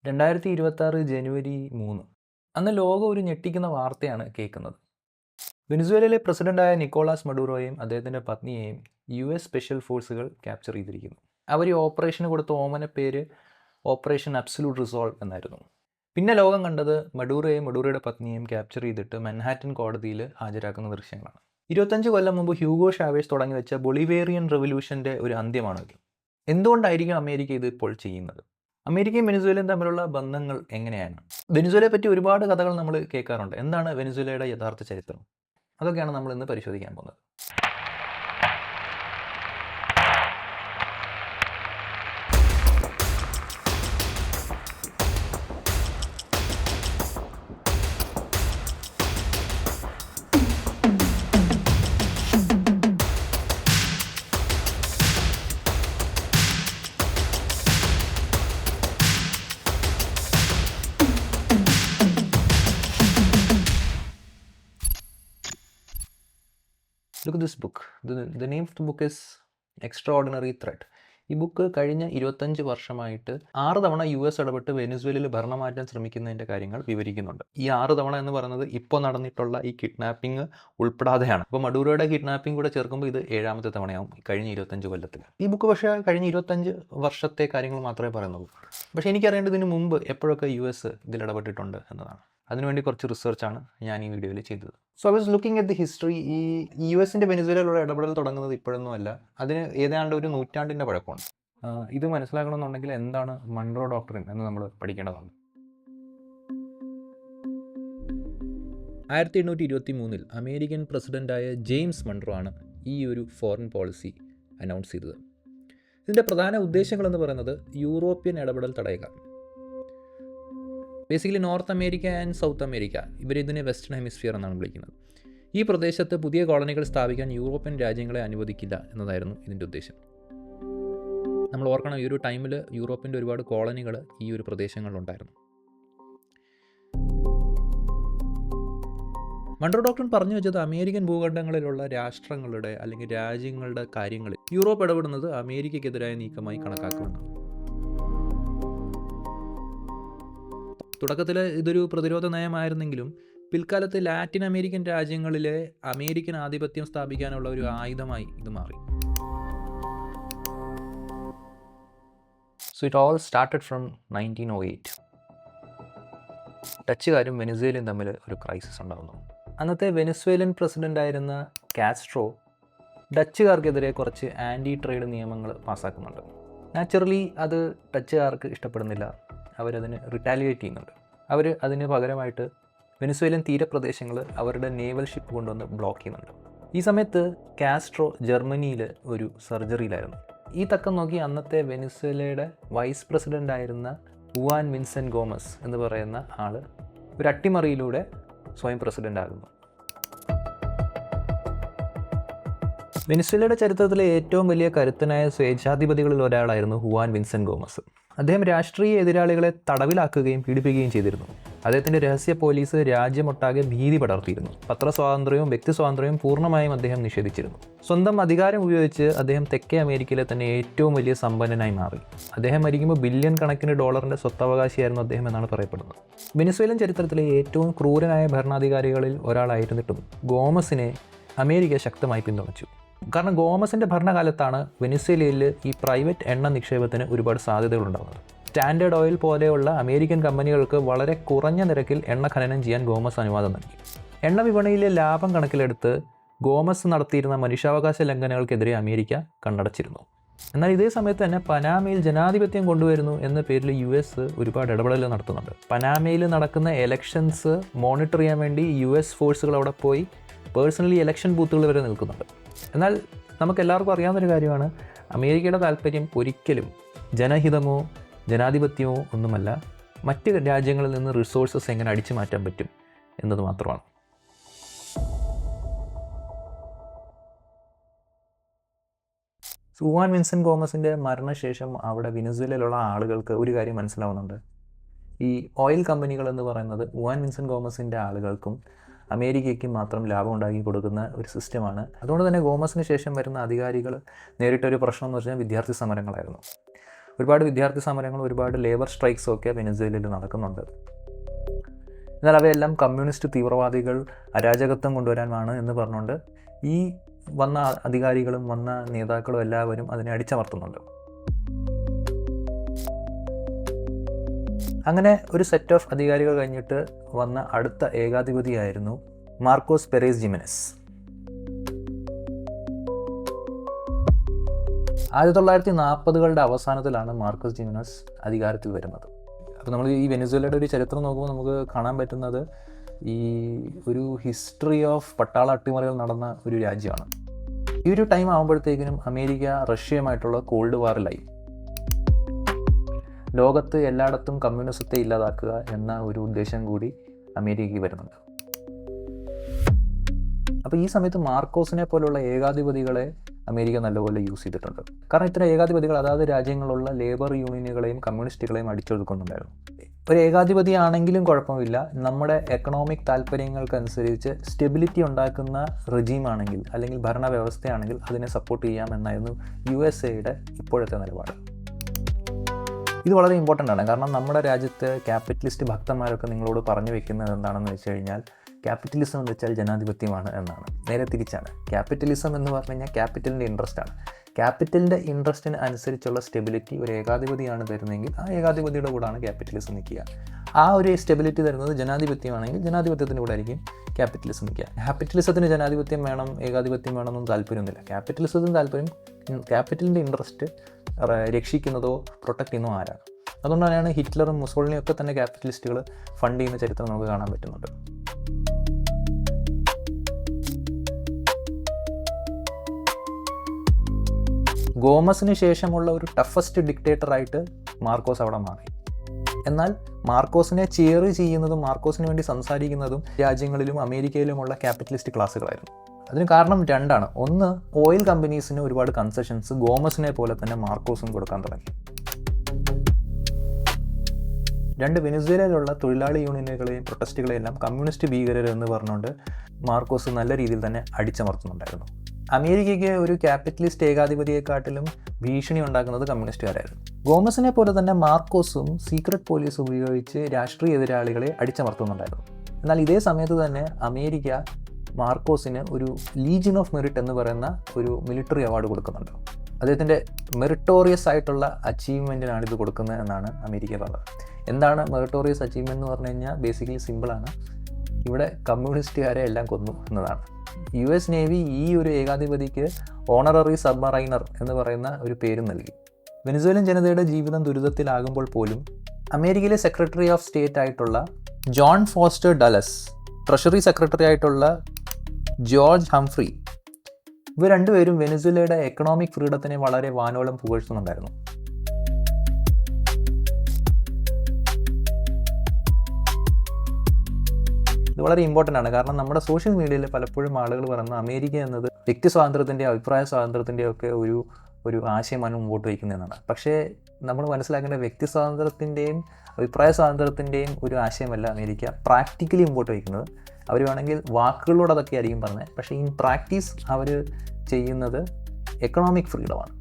2026 ജനുവരി 3. അന്ന് ലോകം ഒരു ഞെട്ടിക്കുന്ന വാർത്തയാണ് കേൾക്കുന്നത്. വെനിസ്വേലയിലെ പ്രസിഡന്റായ നിക്കോളാസ് മഡൂറോയെയും അദ്ദേഹത്തിൻ്റെ പത്നിയെയും US സ്പെഷ്യൽ ഫോഴ്സുകൾ ക്യാപ്ചർ ചെയ്തിരിക്കുന്നു. അവർ ഈ ഓപ്പറേഷന് കൊടുത്ത ഓമന പേര് ഓപ്പറേഷൻ അബ്സല്യൂട്ട് റിസോൾവ് എന്നായിരുന്നു. പിന്നെ ലോകം കണ്ടത് മഡൂറോയെയും മഡൂറോയുടെ പത്നിയെയും ക്യാപ്ചർ ചെയ്തിട്ട് മൻഹാറ്റൻ കോടതിയിൽ ഹാജരാക്കുന്ന ദൃശ്യങ്ങളാണ്. 25 കൊല്ലം മുമ്പ് ഹ്യൂഗോ ഷാവേസ് തുടങ്ങി വെച്ച ബൊളിവേറിയൻ റെവല്യൂഷൻ്റെ ഒരു അന്ത്യമാണത്. എന്തുകൊണ്ടായിരിക്കും അമേരിക്ക ഇത് ഇപ്പോൾ ചെയ്യുന്നത്? അമേരിക്കയും വെനിസ്വേലയും തമ്മിലുള്ള ബന്ധങ്ങൾ എങ്ങനെയാണ്? വെനിസ്വേലയെ പറ്റി ഒരുപാട് കഥകൾ നമ്മൾ കേൾക്കാറുണ്ട്. എന്താണ് വെനിസ്വേലയുടെ യഥാർത്ഥ ചരിത്രം? അതൊക്കെയാണ് നമ്മൾ ഇന്ന് പരിശോധിക്കാൻ പോകുന്നത്. Look at this book. The name of the book is Extraordinary Threat. ഈ ബുക്ക് കഴിഞ്ഞ 25 വർഷമായിട്ട് 6 തവണ US ഇടപെട്ട് വെനിസ്വേലയിൽ ഭരണം മാറ്റാൻ ശ്രമിക്കുന്നതിൻ്റെ കാര്യങ്ങൾ വിവരിക്കുന്നുണ്ട്. ഈ 6 തവണ എന്ന് പറയുന്നത് ഇപ്പോൾ നടന്നിട്ടുള്ള ഈ കിഡ്നാപ്പിംഗ് ഉൾപ്പെടാതെയാണ്. അപ്പോൾ മഡൂറോയുടെ കിഡ്നാപ്പിംഗ് കൂടെ ചേർക്കുമ്പോൾ ഇത് 7ാമത്തെ തവണയാവും കഴിഞ്ഞ 25 കൊല്ലത്തിൽ. ഈ ബുക്ക് പക്ഷേ കഴിഞ്ഞ 25 വർഷത്തെ കാര്യങ്ങൾ മാത്രമേ പറയുന്നുള്ളൂ. പക്ഷേ എനിക്കറിയേണ്ടതിന് മുമ്പ് എപ്പോഴൊക്കെ US ഇതിൽ ഇടപെട്ടിട്ടുണ്ട് എന്നതാണ്. അതിനുവേണ്ടി കുറച്ച് റിസർച്ചാണ് ഞാൻ ഈ വീഡിയോയിൽ ചെയ്തത്. So I was looking at the history. ഈ US വെനിസ്വേലയിലുള്ള ഇടപെടൽ തുടങ്ങുന്നത് ഇപ്പോഴൊന്നുമല്ല, അതിന് ഏതാണ്ട് ഒരു നൂറ്റാണ്ടിൻ്റെ പഴക്കമുണ്ട്. ഇത് മനസ്സിലാക്കണമെന്നുണ്ടെങ്കിൽ എന്താണ് മൺറോ ഡോക്ട്രിൻ എന്ന് നമ്മൾ പഠിക്കേണ്ടതാണ്. 1823 അമേരിക്കൻ പ്രസിഡൻ്റായ ജെയിംസ് മൺറോ ആണ് ഈ ഒരു ഫോറിൻ പോളിസി അനൗൺസ് ചെയ്തത്. ഇതിൻ്റെ പ്രധാന ഉദ്ദേശങ്ങളെന്ന് പറയുന്നത് യൂറോപ്യൻ ഇടപെടൽ തടയുക. Basically north America and south America, ഇവരിതിനെ വെസ്റ്റേൺ ഹെമിസ്ഫിയർ എന്നാണ് വിളിക്കുന്നത്. ഈ പ്രദേശത്ത് പുതിയ കോളനികൾ സ്ഥാപിക്കാൻ യൂറോപ്യൻ രാജ്യങ്ങളെ അനുവദിക്കില്ല എന്നതായിരുന്നു ഇതിൻ്റെ ഉദ്ദേശം. നമ്മൾ ഓർക്കണം, ഈ ഒരു ടൈമിൽ യൂറോപ്പിൻ്റെ ഒരുപാട് കോളനികൾ ഈ ഒരു പ്രദേശങ്ങളിലുണ്ടായിരുന്നു. മൺറോ ഡോക്ട്രിൻ പറഞ്ഞു വെച്ചത് അമേരിക്കൻ ഭൂഖണ്ഡങ്ങളിലുള്ള രാഷ്ട്രങ്ങളുടെ അല്ലെങ്കിൽ രാജ്യങ്ങളുടെ കാര്യങ്ങളിൽ യൂറോപ്പ് ഇടപെടുന്നത് അമേരിക്കയ്ക്കെതിരായ നീക്കമായി കണക്കാക്കുമെന്നാണ്. തുടക്കത്തിൽ ഇതൊരു പ്രതിരോധ നയമായിരുന്നെങ്കിലും പിൽക്കാലത്ത് ലാറ്റിൻ അമേരിക്കൻ രാജ്യങ്ങളിലെ അമേരിക്കൻ ആധിപത്യം സ്ഥാപിക്കാനുള്ള ഒരു ആയുധമായി ഇത് മാറി. So it all started from 1908. ഡച്ചുകാരും വെനിസ്വേലയും തമ്മിൽ ഒരു ക്രൈസിസ് ഉണ്ടാകുന്നു. അന്നത്തെ വെനിസ്വേലൻ പ്രസിഡൻ്റായിരുന്ന കാസ്ട്രോ ഡച്ചുകാർക്കെതിരെ കുറച്ച് ആൻറ്റി ട്രേഡ് നിയമങ്ങൾ പാസ്സാക്കുന്നുണ്ട്. നാച്ചുറലി അത് ഡച്ചുകാർക്ക് ഇഷ്ടപ്പെടുന്നില്ല. അവരതിന് റിറ്റാലിയേറ്റ് ചെയ്യുന്നുണ്ട്. അവർ അതിന് പകരമായിട്ട് വെനിസ്വേലൻ തീരപ്രദേശങ്ങൾ അവരുടെ നേവൽ ഷിപ്പ് കൊണ്ടുവന്ന് ബ്ലോക്ക് ചെയ്യുന്നുണ്ട്. ഈ സമയത്ത് കാസ്ട്രോ ജർമ്മനിയിൽ ഒരു സർജറിയിലായിരുന്നു. ഈ തക്കം നോക്കി അന്നത്തെ വെനിസ്വേലയുടെ വൈസ് പ്രസിഡൻ്റായിരുന്ന ഹുവാൻ വിൻസെൻ്റ് ഗോമസ് എന്ന് പറയുന്ന ആൾ ഒരു അട്ടിമറിയിലൂടെ സ്വയം പ്രസിഡൻ്റ് ആകുന്നു. വെനിസ്വേലയുടെ ചരിത്രത്തിലെ ഏറ്റവും വലിയ കരുത്തനായ സ്വേച്ഛാധിപതികളിൽ ഒരാളായിരുന്നു ഹുവാൻ വിൻസെൻ്റ് ഗോമസ്. അദ്ദേഹം രാഷ്ട്രീയ എതിരാളികളെ തടവിലാക്കുകയും പീഡിപ്പിക്കുകയും ചെയ്തിരുന്നു. അദ്ദേഹത്തിൻ്റെ രഹസ്യ പോലീസ് രാജ്യമൊട്ടാകെ ഭീതി പടർത്തിയിരുന്നു. പത്രസ്വാതന്ത്ര്യവും വ്യക്തിസ്വാതന്ത്ര്യവും പൂർണ്ണമായും അദ്ദേഹം നിഷേധിച്ചിരുന്നു. സ്വന്തം അധികാരം ഉപയോഗിച്ച് അദ്ദേഹം തെക്കേ അമേരിക്കയിലെ തന്നെ ഏറ്റവും വലിയ സമ്പന്നനായി മാറി. അദ്ദേഹം മരിക്കുമ്പോൾ ബില്യൺ കണക്കിന് ഡോളറിൻ്റെ സ്വത്തവകാശിയായിരുന്നു അദ്ദേഹം എന്നാണ് പറയപ്പെടുന്നത്. വെനിസ്വേലൻ ചരിത്രത്തിലെ ഏറ്റവും ക്രൂരനായ ഭരണാധികാരികളിൽ ഒരാളായിരുന്നിട്ടും ഗോമസിനെ അമേരിക്ക ശക്തമായി പിന്തുണച്ചു. കാരണം ഗോമസിൻ്റെ ഭരണകാലത്താണ് വെനിസ്വേലയിൽ ഈ പ്രൈവറ്റ് എണ്ണ നിക്ഷേപത്തിന് ഒരുപാട് സാധ്യതകളുണ്ടാകുന്നത്. സ്റ്റാൻഡേർഡ് ഓയിൽ പോലെയുള്ള അമേരിക്കൻ കമ്പനികൾക്ക് വളരെ കുറഞ്ഞ നിരക്കിൽ എണ്ണ ഖനനം ചെയ്യാൻ ഗോമസ് അനുവാദം നൽകി. എണ്ണ വിപണിയിലെ ലാഭം കണക്കിലെടുത്ത് ഗോമസ് നടത്തിയിരുന്ന മനുഷ്യാവകാശ ലംഘനങ്ങൾക്കെതിരെ അമേരിക്ക കണ്ണടച്ചിരുന്നു. എന്നാൽ ഇതേ സമയത്ത് തന്നെ പനാമയിൽ ജനാധിപത്യം കൊണ്ടുവരുന്നു എന്ന പേരിൽ US ഒരുപാട് ഇടപെടലുകൾ നടത്തുന്നുണ്ട്. പനാമയിൽ നടക്കുന്ന എലക്ഷൻസ് മോണിറ്റർ ചെയ്യാൻ വേണ്ടി US ഫോഴ്സുകൾ അവിടെ പോയി പേഴ്സണലി ഇലക്ഷൻ ബൂത്തുകൾ വരെ നിൽക്കുന്നുണ്ട്. എന്നാൽ നമുക്കെല്ലാവർക്കും അറിയാവുന്നൊരു കാര്യമാണ്, അമേരിക്കയുടെ താല്പര്യം ഒരിക്കലും ജനഹിതമോ ജനാധിപത്യമോ ഒന്നുമല്ല, മറ്റ് രാജ്യങ്ങളിൽ നിന്ന് റിസോഴ്സസ് എങ്ങനെ അടിച്ചു മാറ്റാൻ പറ്റും എന്നത് മാത്രമാണ്. ഹുവാൻ വിൻസെൻ്റ് ഗോമസിൻ്റെ മരണശേഷം അവിടെ വെനിസ്വേലയിലുള്ള ആളുകൾക്ക് ഒരു കാര്യം മനസ്സിലാവുന്നുണ്ട്. ഈ ഓയിൽ കമ്പനികൾ എന്ന് പറയുന്നത് ഹുവാൻ വിൻസെൻ്റ് ഗോമസിൻ്റെ ആളുകൾക്കും അമേരിക്കയ്ക്ക് മാത്രം ലാഭം ഉണ്ടാക്കി കൊടുക്കുന്ന ഒരു സിസ്റ്റമാണ്. അതുകൊണ്ട് തന്നെ ഗോമസിന് ശേഷം വരുന്ന അധികാരികൾ നേരിട്ടൊരു പ്രശ്നം എന്ന് പറഞ്ഞാൽ വിദ്യാർത്ഥി സമരങ്ങളായിരുന്നു. ഒരുപാട് വിദ്യാർത്ഥി സമരങ്ങളും ഒരുപാട് ലേബർ സ്ട്രൈക്സും ഒക്കെ വെനസ്വേലയിൽ നടക്കുന്നുണ്ട്. എന്നാൽ അവയെല്ലാം കമ്മ്യൂണിസ്റ്റ് തീവ്രവാദികൾ അരാജകത്വം കൊണ്ടുവരാനാണ് എന്ന് പറഞ്ഞുകൊണ്ട് ഈ വന്ന അധികാരികളും വന്ന നേതാക്കളും എല്ലാവരും അതിനെ അടിച്ചമർത്തുന്നുണ്ട്. അങ്ങനെ ഒരു സെറ്റ് ഓഫ് അധികാരികൾ കഴിഞ്ഞിട്ട് വന്ന അടുത്ത ഏകാധിപതിയായിരുന്നു മാർക്കോസ് പെരേസ് ജിമെനസ്. 1940കളുടെ അവസാനത്തിലാണ് മാർക്കോസ് ജിമെനസ് അധികാരത്തിൽ വരുന്നത്. അപ്പോൾ നമ്മൾ ഈ വെനസ്വേലയുടെ ഒരു ചരിത്രം നോക്കുമ്പോൾ നമുക്ക് കാണാൻ പറ്റുന്നത് ഈ ഒരു ഹിസ്റ്ററി ഓഫ് പട്ടാള അട്ടിമറികൾ നടന്ന ഒരു രാജ്യമാണ്. ഈ ഒരു ടൈം ആകുമ്പോഴത്തേക്കിനും അമേരിക്ക റഷ്യയുമായിട്ടുള്ള കോൾഡ് വാറിലായി. ലോകത്ത് എല്ലായിടത്തും കമ്മ്യൂണിസത്തെ ഇല്ലാതാക്കുക എന്ന ഒരു ഉദ്ദേശം കൂടി അമേരിക്കയ്ക്ക് വരുന്നുണ്ട്. അപ്പോൾ ഈ സമയത്ത് മാർക്കോസിനെ പോലുള്ള ഏകാധിപതികളെ അമേരിക്ക നല്ലപോലെ യൂസ് ചെയ്തിട്ടുണ്ട്. കാരണം ഇത്തരം ഏകാധിപതികൾ അതാത് രാജ്യങ്ങളുള്ള ലേബർ യൂണിയനുകളെയും കമ്മ്യൂണിസ്റ്റുകളെയും അടിച്ചൊതുക്കുന്നുണ്ടായിരുന്നു. ഒരു ഏകാധിപതിയാണെങ്കിലും കുഴപ്പമില്ല, നമ്മുടെ എക്കണോമിക് താല്പര്യങ്ങൾക്കനുസരിച്ച് സ്റ്റെബിലിറ്റി ഉണ്ടാക്കുന്ന റെജീമാണെങ്കിൽ അല്ലെങ്കിൽ ഭരണവ്യവസ്ഥയാണെങ്കിൽ അതിനെ സപ്പോർട്ട് ചെയ്യാമെന്നായിരുന്നു USA ഇപ്പോഴത്തെ നിലപാട്. ഇത് വളരെ ഇമ്പോർട്ടൻ്റ് ആണ്. കാരണം നമ്മുടെ രാജ്യത്ത് ക്യാപിറ്റലിസ്റ്റ് ഭക്തന്മാരൊക്കെ നിങ്ങളോട് പറഞ്ഞു വെക്കുന്നത് എന്താണെന്ന് വെച്ച് കഴിഞ്ഞാൽ ക്യാപിറ്റലിസം എന്ന് വെച്ചാൽ ജനാധിപത്യമാണ് എന്നാണ്. നേരെ തിരിച്ചാണ്. ക്യാപിറ്റലിസം എന്ന് പറഞ്ഞു കഴിഞ്ഞാൽ ക്യാപിറ്റലിൻ്റെ ഇൻട്രസ്റ്റാണ്. ക്യാപിറ്റലിൻ്റെ ഇൻട്രസ്റ്റിന് അനുസരിച്ചുള്ള സ്റ്റെബിലിറ്റി ഒരു ഏകാധിപതിയാണ് തരുന്നതെങ്കിൽ ആ ഏകാധിപതിയുടെ കൂടാണ് ക്യാപിറ്റലിസം നിൽക്കുക. ആ ഒരു സ്റ്റെബിലിറ്റി തരുന്നത് ജനാധിപത്യമാണെങ്കിൽ ജനാധിപത്യത്തിൻ്റെ കൂടെ ആയിരിക്കും ക്യാപിറ്റലിസം നിൽക്കുക. ക്യാപിറ്റലിസത്തിന് ജനാധിപത്യം വേണം, ഏകാധിപത്യം വേണമെന്നും താല്പര്യമൊന്നുമില്ല. ക്യാപിറ്റലിസത്തിന് താല്പര്യം ക്യാപിറ്റലിൻ്റെ ഇൻട്രസ്റ്റ് രക്ഷിക്കുന്നതോ പ്രൊട്ടക്റ്റ് ചെയ്യുന്നതോ ആരാണ്. അതുകൊണ്ട് തന്നെയാണ് ഹിറ്റ്ലറും മുസോളിനിയും ഒക്കെ തന്നെ ക്യാപിറ്റലിസ്റ്റുകൾ ഫണ്ട് ചെയ്യുന്ന ചരിത്രം നമുക്ക് കാണാൻ പറ്റുന്നുണ്ട്. ഗോമസിന് ശേഷമുള്ള ഒരു ടഫസ്റ്റ് ഡിക്റ്റേറ്ററായിട്ട് മാർക്കോസ് അവിടെ മാറി. എന്നാൽ മാർക്കോസിനെ ചിയർ ചെയ്യുന്നതും മാർക്കോസിന് വേണ്ടി സംസാരിക്കുന്നതും രാജ്യങ്ങളിലും അമേരിക്കയിലുമുള്ള ക്യാപിറ്റലിസ്റ്റ് ക്ലാസ്സുകളായിരുന്നു. അതിന് കാരണം രണ്ടാണ്. ഒന്ന്, ഓയിൽ കമ്പനീസിന് ഒരുപാട് കൺസെഷൻസ് ഗോമസിനെ പോലെ തന്നെ മാർക്കോസും കൊടുക്കാൻ തുടങ്ങി. രണ്ട്, വെനസ്വേലയിലുള്ള തൊഴിലാളി യൂണിയനുകളെയും പ്രൊട്ടസ്റ്റുകളെയും എല്ലാം കമ്മ്യൂണിസ്റ്റ് ഭീകരർ എന്ന് പറഞ്ഞുകൊണ്ട് മാർക്കോസ് നല്ല രീതിയിൽ തന്നെ അടിച്ചമർത്തുന്നുണ്ടായിരുന്നു. അമേരിക്കയ്ക്ക് ഒരു ക്യാപിറ്റലിസ്റ്റ് ഏകാധിപതിയെക്കാട്ടിലും ഭീഷണി ഉണ്ടാക്കുന്നത് കമ്മ്യൂണിസ്റ്റുകാരായിരുന്നു. ഗോമസിനെ പോലെ തന്നെ മാർക്കോസും സീക്രട്ട് പോലീസ് ഉപയോഗിച്ച് രാഷ്ട്രീയ എതിരാളികളെ അടിച്ചമർത്തുന്നുണ്ടായിരുന്നു. എന്നാൽ ഇതേ സമയത്ത് തന്നെ അമേരിക്ക മാർക്കോസിന് ഒരു ലീജിയൻ ഓഫ് മെറിറ്റ് എന്ന് പറയുന്ന ഒരു മിലിറ്ററി അവാർഡ് കൊടുക്കുന്നുണ്ട്. അദ്ദേഹത്തിൻ്റെ മെറിറ്റോറിയസ് ആയിട്ടുള്ള അച്ചീവ്മെൻറ്റിനാണ് ഇത് കൊടുക്കുന്നത് എന്നാണ് അമേരിക്ക പറഞ്ഞത്. എന്താണ് മെറിറ്റോറിയസ് അച്ചീവ്മെൻറ്റ് എന്ന് പറഞ്ഞു കഴിഞ്ഞാൽ ബേസിക്കലി സിമ്പിളാണ്. ഇവിടെ കമ്മ്യൂണിസ്റ്റുകാരെ എല്ലാം കൊന്നു എന്നതാണ്. US നേവി ഈ ഒരു ഏകാധിപതിക്ക് ഓണററി സബ്മറൈനർ എന്ന് പറയുന്ന ഒരു പേരും നൽകി. വെനസ്വേലൻ ജനതയുടെ ജീവിതം ദുരിതത്തിലാകുമ്പോൾ പോലും അമേരിക്കയിലെ സെക്രട്ടറി ഓഫ് സ്റ്റേറ്റ് ആയിട്ടുള്ള ജോൺ ഫോസ്റ്റർ ഡലസ്, ട്രഷറി സെക്രട്ടറി ആയിട്ടുള്ള ജോർജ് ഹംഫ്രി, ഇവർ രണ്ടുപേരും വെനസ്വേലയുടെ എക്കണോമിക് ഫ്രീഡത്തിനെ വളരെ വാനോളം പുകഴ്ത്തുന്നുണ്ടായിരുന്നു. ഇത് വളരെ ഇമ്പോർട്ടൻ്റ് ആണ്. കാരണം നമ്മുടെ സോഷ്യൽ മീഡിയയിൽ പലപ്പോഴും ആളുകൾ പറയുന്നത് അമേരിക്ക എന്നത് വ്യക്തി സ്വാതന്ത്ര്യത്തിൻ്റെയും അഭിപ്രായ സ്വാതന്ത്ര്യത്തിൻ്റെയും ഒക്കെ ഒരു ആശയമാണ് മുമ്പോട്ട് വയ്ക്കുന്നതെന്നാണ്. പക്ഷേ നമ്മൾ മനസ്സിലാക്കേണ്ട വ്യക്തി സ്വാതന്ത്ര്യത്തിൻ്റെയും അഭിപ്രായ സ്വാതന്ത്ര്യത്തിൻ്റെയും ഒരു ആശയമല്ല അമേരിക്ക പ്രാക്ടിക്കലി മുമ്പോട്ട് വയ്ക്കുന്നത്. അവർ വേണമെങ്കിൽ വാക്കുകളോട് അതൊക്കെ ആയിരിക്കും പറഞ്ഞത്, പക്ഷേ ഇൻ പ്രാക്ടീസ് അവർ ചെയ്യുന്നത് എക്കണോമിക് ഫ്രീഡമാണ്.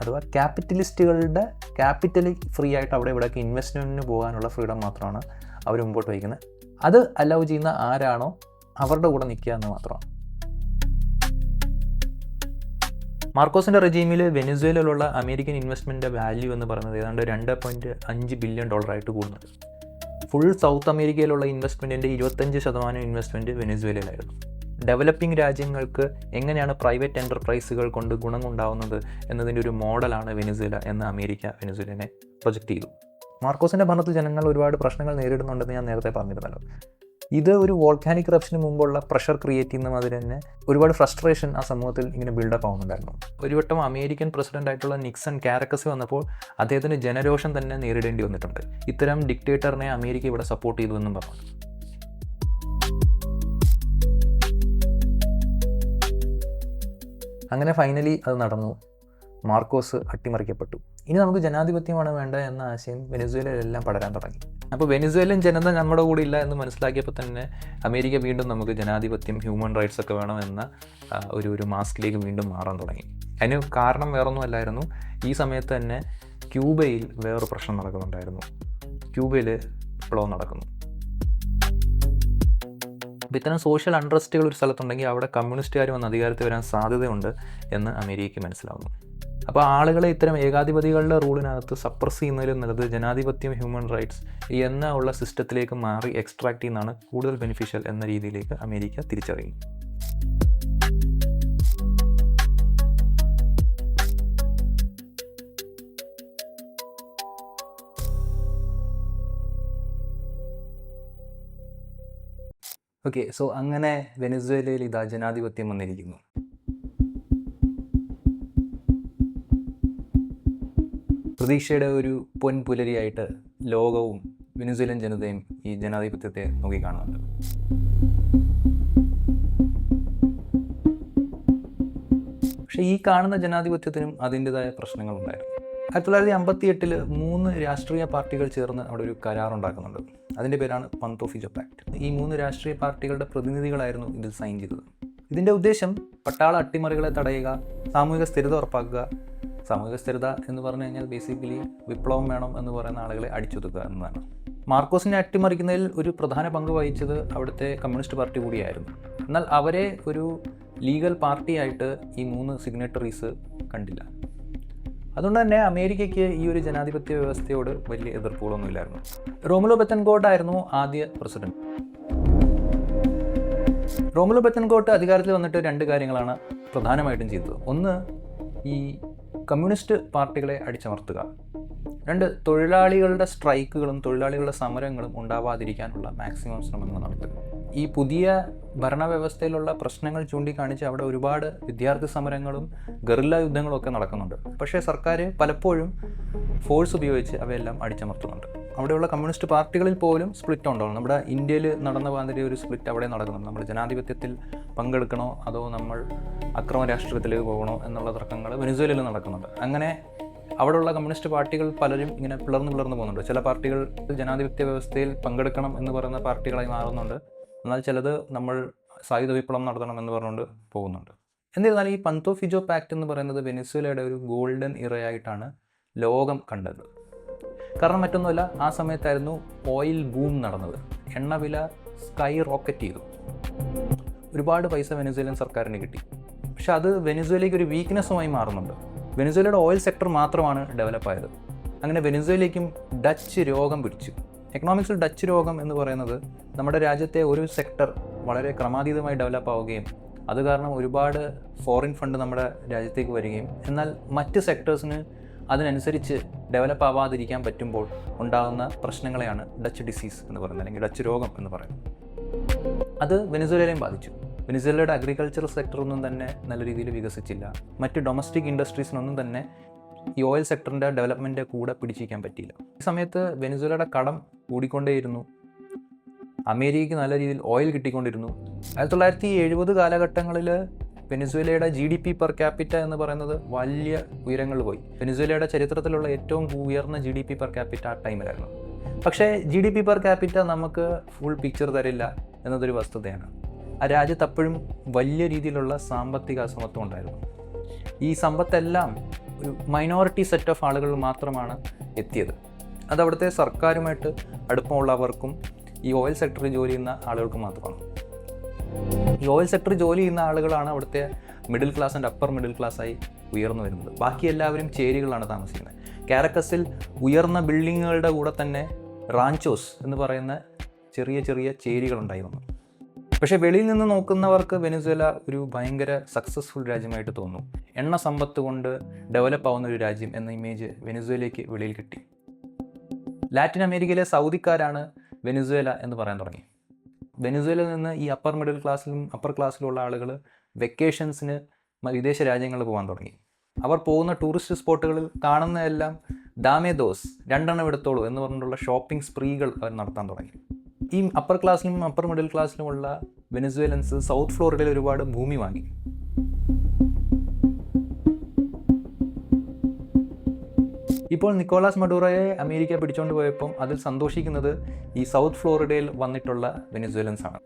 അഥവാ ക്യാപിറ്റലിസ്റ്റുകളുടെ ക്യാപിറ്റലി ഫ്രീ ആയിട്ട് അവിടെ ഇവിടെയൊക്കെ ഇൻവെസ്റ്റ്മെൻറ്റിന് പോകാനുള്ള ഫ്രീഡം മാത്രമാണ് അവർ മുമ്പോട്ട് വയ്ക്കുന്നത്. അത് അലൗ ചെയ്യുന്ന ആരാണോ അവരുടെ കൂടെ നിൽക്കുക എന്ന് മാത്രമാണ്. മാർക്കോസിൻ്റെ റെജീമിൽ വെനസ്വേലയിലുള്ള അമേരിക്കൻ ഇൻവെസ്റ്റ്മെൻറ്റിൻ്റെ വാല്യൂ എന്ന് പറയുന്നത് ഏതാണ്ട് $2.5 ബില്യൺ ആയിട്ട് കൂടുന്നത്. ഫുൾ സൗത്ത് അമേരിക്കയിലുള്ള ഇൻവെസ്റ്റ്മെൻറ്റിൻ്റെ 25% ഇൻവെസ്റ്റ്മെൻറ്റ് വെനസ്വേലയിലായിരുന്നു. ഡെവലപ്പിംഗ് രാജ്യങ്ങൾക്ക് എങ്ങനെയാണ് പ്രൈവറ്റ് എൻ്റർപ്രൈസുകൾ കൊണ്ട് ഗുണമുണ്ടാവുന്നത് എന്നതിൻ്റെ ഒരു മോഡലാണ് വെനസ്വേല എന്ന് അമേരിക്ക വെനസ്വേലനെ പ്രൊജക്റ്റ് ചെയ്തു. മാർക്കോസിൻ്റെ ഭരണത്തിൽ ജനങ്ങൾ ഒരുപാട് പ്രശ്നങ്ങൾ നേരിടുന്നുണ്ടെന്ന് ഞാൻ നേരത്തെ പറഞ്ഞിരുന്നല്ലോ. ഇത് ഒരു വോൾക്കാനിക് ഇറപ്ഷന് മുമ്പുള്ള പ്രഷർ ക്രിയേറ്റ് ചെയ്യുന്ന മാതിരി തന്നെ ഒരുപാട് ഫ്രസ്ട്രേഷൻ ആ സമൂഹത്തിൽ ഇങ്ങനെ ബിൽഡപ്പ് ആവുന്നുണ്ടായിരുന്നു. ഒരു വട്ടം അമേരിക്കൻ പ്രസിഡന്റ് ആയിട്ടുള്ള നിക്സൺ കാരക്കസ് വന്നപ്പോൾ അദ്ദേഹത്തിന് ജനരോഷം തന്നെ നേരിടേണ്ടി വന്നിട്ടുണ്ട്. ഇത്തരം ഡിക്റ്റേറ്ററിനെ അമേരിക്ക ഇവിടെ സപ്പോർട്ട് ചെയ്തു എന്നും പറഞ്ഞു. അങ്ങനെ ഫൈനലി അത് നടന്നു. മാർക്കോസ് അട്ടിമറിക്കപ്പെട്ടു. ഇനി നമുക്ക് ജനാധിപത്യമാണ് വേണ്ടത് എന്ന ആശയം വെനസ്വേലയിലെല്ലാം പടരാൻ തുടങ്ങി. അപ്പോൾ വെനസ്വേലൻ ജനത നമ്മുടെ കൂടെ ഇല്ല എന്ന് മനസ്സിലാക്കിയപ്പോൾ തന്നെ അമേരിക്ക വീണ്ടും നമുക്ക് ജനാധിപത്യം, ഹ്യൂമൻ റൈറ്റ്സ് ഒക്കെ വേണമെന്ന ഒരു മാസ്കിലേക്ക് വീണ്ടും മാറാൻ തുടങ്ങി. അതിന് കാരണം വേറൊന്നും അല്ലായിരുന്നു. ഈ സമയത്ത് തന്നെ ക്യൂബയിൽ വേറൊരു പ്രശ്നം നടക്കുന്നുണ്ടായിരുന്നു. ക്യൂബയിൽ വിപ്ലവം നടക്കുന്നു. അപ്പോൾ ഇത്തരം സോഷ്യൽ അൺട്രസ്റ്റുകൾ ഒരു സ്ഥലത്തുണ്ടെങ്കിൽ അവിടെ കമ്മ്യൂണിസ്റ്റുകാർ വന്ന് അധികാരത്തിൽ വരാൻ സാധ്യതയുണ്ട് എന്ന് അമേരിക്കയ്ക്ക് മനസ്സിലാവുന്നു. അപ്പോൾ ആളുകളെ ഇത്തരം ഏകാധിപതികളുടെ റൂളിനകത്ത് സപ്രസ് ചെയ്യുന്നതിലും നല്ലത് ജനാധിപത്യം, ഹ്യൂമൻ റൈറ്റ്സ് ഉള്ള സിസ്റ്റത്തിലേക്ക് മാറി എക്സ്ട്രാക്ട് ചെയ്യുന്നതാണ് കൂടുതൽ ബെനിഫിഷ്യൽ എന്ന രീതിയിലേക്ക് അമേരിക്ക തിരിച്ചറിയും. ഓക്കെ, സോ അങ്ങനെ വെനസ്വേലയിൽ ഇതാ ജനാധിപത്യം വന്നിരിക്കുന്നു. പ്രതീക്ഷയുടെ ഒരു പൊൻപുലരിയായിട്ട് ലോകവും വെനസ്വേലൻ ജനതയും ഈ ജനാധിപത്യത്തെ നോക്കിക്കാണുന്നുണ്ട്. പക്ഷേ ഈ കാണുന്ന ജനാധിപത്യത്തിനും അതിൻ്റെതായ പ്രശ്നങ്ങളുണ്ടായിരുന്നു. 1958 3 രാഷ്ട്രീയ പാർട്ടികൾ ചേർന്ന് അവിടെ ഒരു കരാറുണ്ടാക്കുന്നുണ്ട്. അതിൻ്റെ പേരാണ് പന്തോഫിജോ പാക്ട്. ഈ 3 രാഷ്ട്രീയ പാർട്ടികളുടെ പ്രതിനിധികളായിരുന്നു ഇതിൽ സൈൻ ചെയ്തത്. ഇതിൻ്റെ ഉദ്ദേശം പട്ടാള അട്ടിമറികളെ തടയുക, സാമൂഹിക സ്ഥിരത ഉറപ്പാക്കുക. സാമൂഹിക സ്ഥിരത എന്ന് പറഞ്ഞു കഴിഞ്ഞാൽ ബേസിക്കലി വിപ്ലവം വേണം എന്ന് പറയുന്ന ആളുകളെ അടിച്ചൊതുക്കുക എന്നതാണ്. മാർക്കോസിനെ അട്ടിമറിക്കുന്നതിൽ ഒരു പ്രധാന പങ്ക് വഹിച്ചത് അവിടുത്തെ കമ്മ്യൂണിസ്റ്റ് പാർട്ടി കൂടിയായിരുന്നു. എന്നാൽ അവരെ ഒരു ലീഗൽ പാർട്ടിയായിട്ട് ഈ 3 സിഗ്നറ്ററീസ് കണ്ടില്ല. അതുകൊണ്ട് തന്നെ അമേരിക്കയ്ക്ക് ഈ ഒരു ജനാധിപത്യ വ്യവസ്ഥയോട് വലിയ എതിർപ്പുകളൊന്നുമില്ലായിരുന്നു. റോമുലോ ബെത്തൻകോർട്ട് ആയിരുന്നു ആദ്യ പ്രസിഡന്റ്. റോമുലോ ബെത്തൻകോർട്ട് അധികാരത്തിൽ വന്നിട്ട് 2 കാര്യങ്ങളാണ് പ്രധാനമായിട്ടും ചെയ്തത്. ഒന്ന്, ഈ കമ്മ്യൂണിസ്റ്റ് പാർട്ടികളെ അടിച്ചമർത്തുക. 2, തൊഴിലാളികളുടെ സ്ട്രൈക്കുകളും തൊഴിലാളികളുടെ സമരങ്ങളും ഉണ്ടാവാതിരിക്കാനുള്ള മാക്സിമം ശ്രമങ്ങൾ നടത്തുക. ഈ പുതിയ ഭരണവ്യവസ്ഥയിലുള്ള പ്രശ്നങ്ങൾ ചൂണ്ടിക്കാണിച്ച് അവിടെ ഒരുപാട് വിദ്യാർത്ഥി സമരങ്ങളും ഗറില്ല യുദ്ധങ്ങളും ഒക്കെ നടക്കുന്നുണ്ട്. പക്ഷേ സർക്കാർ പലപ്പോഴും ഫോഴ്സ് ഉപയോഗിച്ച് അവയെല്ലാം അടിച്ചമർത്തുന്നുണ്ട്. അവിടെയുള്ള കമ്മ്യൂണിസ്റ്റ് പാർട്ടികളിൽ പോലും സ്പ്ലിറ്റ് ഉണ്ടാവും. നമ്മുടെ ഇന്ത്യയിൽ നടന്ന മാതിരി ഒരു സ്പ്ലിറ്റ് അവിടെ നടക്കുന്നുണ്ട്. നമ്മൾ ജനാധിപത്യത്തിൽ പങ്കെടുക്കണോ അതോ നമ്മൾ അക്രമ രാഷ്ട്രീയത്തിലേക്ക് പോകണോ എന്നുള്ള തർക്കങ്ങൾ വെനസ്വേലയിൽ നടക്കുന്നുണ്ട്. അങ്ങനെ അവിടെയുള്ള കമ്മ്യൂണിസ്റ്റ് പാർട്ടികൾ പലരും ഇങ്ങനെ പിളർന്നു പോകുന്നുണ്ട്. ചില പാർട്ടികൾ ജനാധിപത്യ വ്യവസ്ഥയിൽ പങ്കെടുക്കണം എന്ന് പറയുന്ന പാർട്ടികളായി മാറുന്നുണ്ട്. എന്നാൽ ചിലത് നമ്മൾ സായുധ വിപ്ലവം നടത്തണം എന്ന് പറഞ്ഞുകൊണ്ട് പോകുന്നുണ്ട്. എന്നിരുന്നാലും ഈ പന്തോഫിജോ പാക്ട് എന്ന് പറയുന്നത് വെനസ്വേലയുടെ ഒരു ഗോൾഡൻ ഇറയായിട്ടാണ് ലോകം കണ്ടത്. കാരണം മറ്റൊന്നുമല്ല, ആ സമയത്തായിരുന്നു ഓയിൽ ബൂം നടന്നത്. എണ്ണവില സ്കൈ റോക്കറ്റ് ചെയ്തു. ഒരുപാട് പൈസ വെനസ്വേലൻ സർക്കാരിന് കിട്ടി. പക്ഷെ അത് വെനസ്വേലയ്ക്ക് ഒരു വീക്ക്നെസ്സുമായി മാറുന്നുണ്ട്. വെനസ്വേലയുടെ ഓയിൽ സെക്ടർ മാത്രമാണ് ഡെവലപ്പായത്. അങ്ങനെ വെനസ്വേലയ്ക്കും ഡച്ച് രോഗം പിടിച്ചു. എക്കണോമിക്സിൽ ഡച്ച് രോഗം എന്ന് പറയുന്നത് നമ്മുടെ രാജ്യത്തെ ഒരു സെക്ടർ വളരെ ക്രമാതീതമായി ഡെവലപ്പ് ആവുകയും അത് കാരണം ഒരുപാട് ഫോറിൻ ഫണ്ട് നമ്മുടെ രാജ്യത്തേക്ക് വരികയും എന്നാൽ മറ്റ് സെക്ടേഴ്സിന് അതിനനുസരിച്ച് ഡെവലപ്പ് ആവാതിരിക്കാൻ പറ്റുമ്പോൾ ഉണ്ടാകുന്ന പ്രശ്നങ്ങളെയാണ് ഡച്ച് ഡിസീസ് എന്ന് പറയുന്നത്, അല്ലെങ്കിൽ ഡച്ച് രോഗം എന്ന് പറയുന്നത്. അത് വെനസ്വേലയെയും ബാധിച്ചു. വെനസ്വേലയുടെ അഗ്രികൾച്ചർ സെക്ടറൊന്നും തന്നെ നല്ല രീതിയിൽ വികസിച്ചില്ല. മറ്റ് ഡൊമസ്റ്റിക് ഇൻഡസ്ട്രീസിനൊന്നും തന്നെ ഈ ഓയിൽ സെക്ടറിൻ്റെ ഡെവലപ്മെൻറ്റ് കൂടെ പിടിച്ചിരിക്കാൻ പറ്റിയില്ല. ഈ സമയത്ത് വെനസ്വേലയുടെ കടം കൂടിക്കൊണ്ടേയിരുന്നു. അമേരിക്കയ്ക്ക് നല്ല രീതിയിൽ ഓയിൽ കിട്ടിക്കൊണ്ടിരുന്നു. 1970 കാലഘട്ടങ്ങളിൽ വെനസ്വേലയുടെ GDP പെർ ക്യാപിറ്റ എന്ന് പറയുന്നത് വലിയ ഉയരങ്ങൾ പോയി. വെനസ്വേലയുടെ ചരിത്രത്തിലുള്ള ഏറ്റവും ഉയർന്ന GDP പെർ ക്യാപിറ്റ ആ ടൈമിലായിരുന്നു. പക്ഷേ GDP പെർ ക്യാപിറ്റ നമുക്ക് ഫുൾ പിക്ചർ തരില്ല എന്നതൊരു വസ്തുതയാണ്. ആ രാജ്യത്ത് അപ്പോഴും വലിയ രീതിയിലുള്ള സാമ്പത്തിക അസമത്വം ഉണ്ടായിരുന്നു. ഈ സമ്പത്തെല്ലാം ഒരു മൈനോറിറ്റി സെറ്റ് ഓഫ് ആളുകൾ മാത്രമാണ് എത്തിയത്. അത് അവിടുത്തെ സർക്കാരുമായിട്ട് അടുപ്പമുള്ളവർക്കും ഈ ഓയിൽ സെക്ടറിൽ ജോലി ചെയ്യുന്ന ആളുകൾക്ക് മാത്രമാണ്. ഈ ഓയിൽ സെക്ടറിൽ ജോലി ചെയ്യുന്ന ആളുകളാണ് അവിടുത്തെ middle class and upper middle ക്ലാസ്സായി ഉയർന്നു വരുന്നത്. ബാക്കി എല്ലാവരും ചേരികളാണ് താമസിക്കുന്നത്. കാരക്കസിൽ ഉയർന്ന ബിൽഡിങ്ങുകളുടെ കൂടെ തന്നെ റാഞ്ചോസ് എന്ന് പറയുന്ന ചെറിയ ചെറിയ ചേരികളുണ്ടായിരുന്നു. പക്ഷേ വെളിയിൽ നിന്ന് നോക്കുന്നവർക്ക് വെനസ്വേല ഒരു ഭയങ്കര സക്സസ്ഫുൾ രാജ്യമായിട്ട് തോന്നും. എണ്ണ സമ്പത്ത് കൊണ്ട് ഡെവലപ്പ് ആവുന്ന ഒരു രാജ്യം എന്ന ഇമേജ് വെനസ്വേലയ്ക്ക് വെളിയിൽ കിട്ടി. ലാറ്റിൻ അമേരിക്കയിലെ സൗദിക്കാരാണ് വെനസ്വേല എന്ന് പറയാൻ തുടങ്ങി. വെനസ്വേലയിൽ നിന്ന് ഈ അപ്പർ മിഡിൽ ക്ലാസ്സിലും അപ്പർ ക്ലാസ്സിലുള്ള ആളുകൾ വെക്കേഷൻസിന് വിദേശ രാജ്യങ്ങളിൽ പോകാൻ തുടങ്ങി. അവർ പോകുന്ന ടൂറിസ്റ്റ് സ്പോട്ടുകളിൽ കാണുന്നതെല്ലാം ദാമേ ദോസ് 2 എണ്ണം എടുത്തോളൂ എന്ന് പറഞ്ഞിട്ടുള്ള ഷോപ്പിംഗ് സ്പ്രീകൾ അവർ നടത്താൻ തുടങ്ങി. ഈ അപ്പർ ക്ലാസ്സിലും അപ്പർ മിഡിൽ ക്ലാസ്സിലുമുള്ള വെനസ്വേലൻസ് സൗത്ത് ഫ്ലോറിഡയിൽ ഒരുപാട് ഭൂമി വാങ്ങി. ഇപ്പോൾ നിക്കോളാസ് മഡൂറോയെ അമേരിക്ക പിടിച്ചുകൊണ്ട് പോയപ്പം അതിൽ സന്തോഷിക്കുന്നത് ഈ സൗത്ത് ഫ്ലോറിഡയിൽ വന്നിട്ടുള്ള വെനസ്വേലൻസ് ആണ്.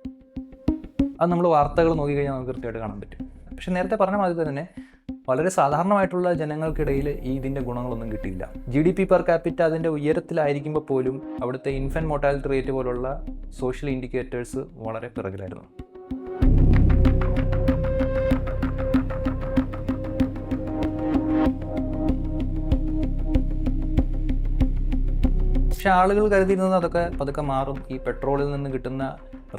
അത് നമ്മൾ വാർത്തകൾ നോക്കിക്കഴിഞ്ഞാൽ നമുക്ക് കൃത്യമായിട്ട് കാണാൻ പറ്റും. പക്ഷെ നേരത്തെ പറഞ്ഞ മാതിരി തന്നെ വളരെ സാധാരണമായിട്ടുള്ള ജനങ്ങൾക്കിടയിൽ ഇതിൻ്റെ ഗുണങ്ങളൊന്നും കിട്ടിയില്ല. GDP പെർ ക്യാപിറ്റ അതിൻ്റെ ഉയരത്തിലായിരിക്കുമ്പോൾ പോലും അവിടുത്തെ ഇൻഫൻറ്റ് മോർട്ടാലിറ്റി റേറ്റ് പോലുള്ള സോഷ്യൽ ഇൻഡിക്കേറ്റേഴ്സ് വളരെ പിറകിലായിരുന്നു. പക്ഷേ ആളുകൾ കരുതിയിരുന്നത് അതൊക്കെ പതുക്കെ മാറും, ഈ പെട്രോളിൽ നിന്ന് കിട്ടുന്ന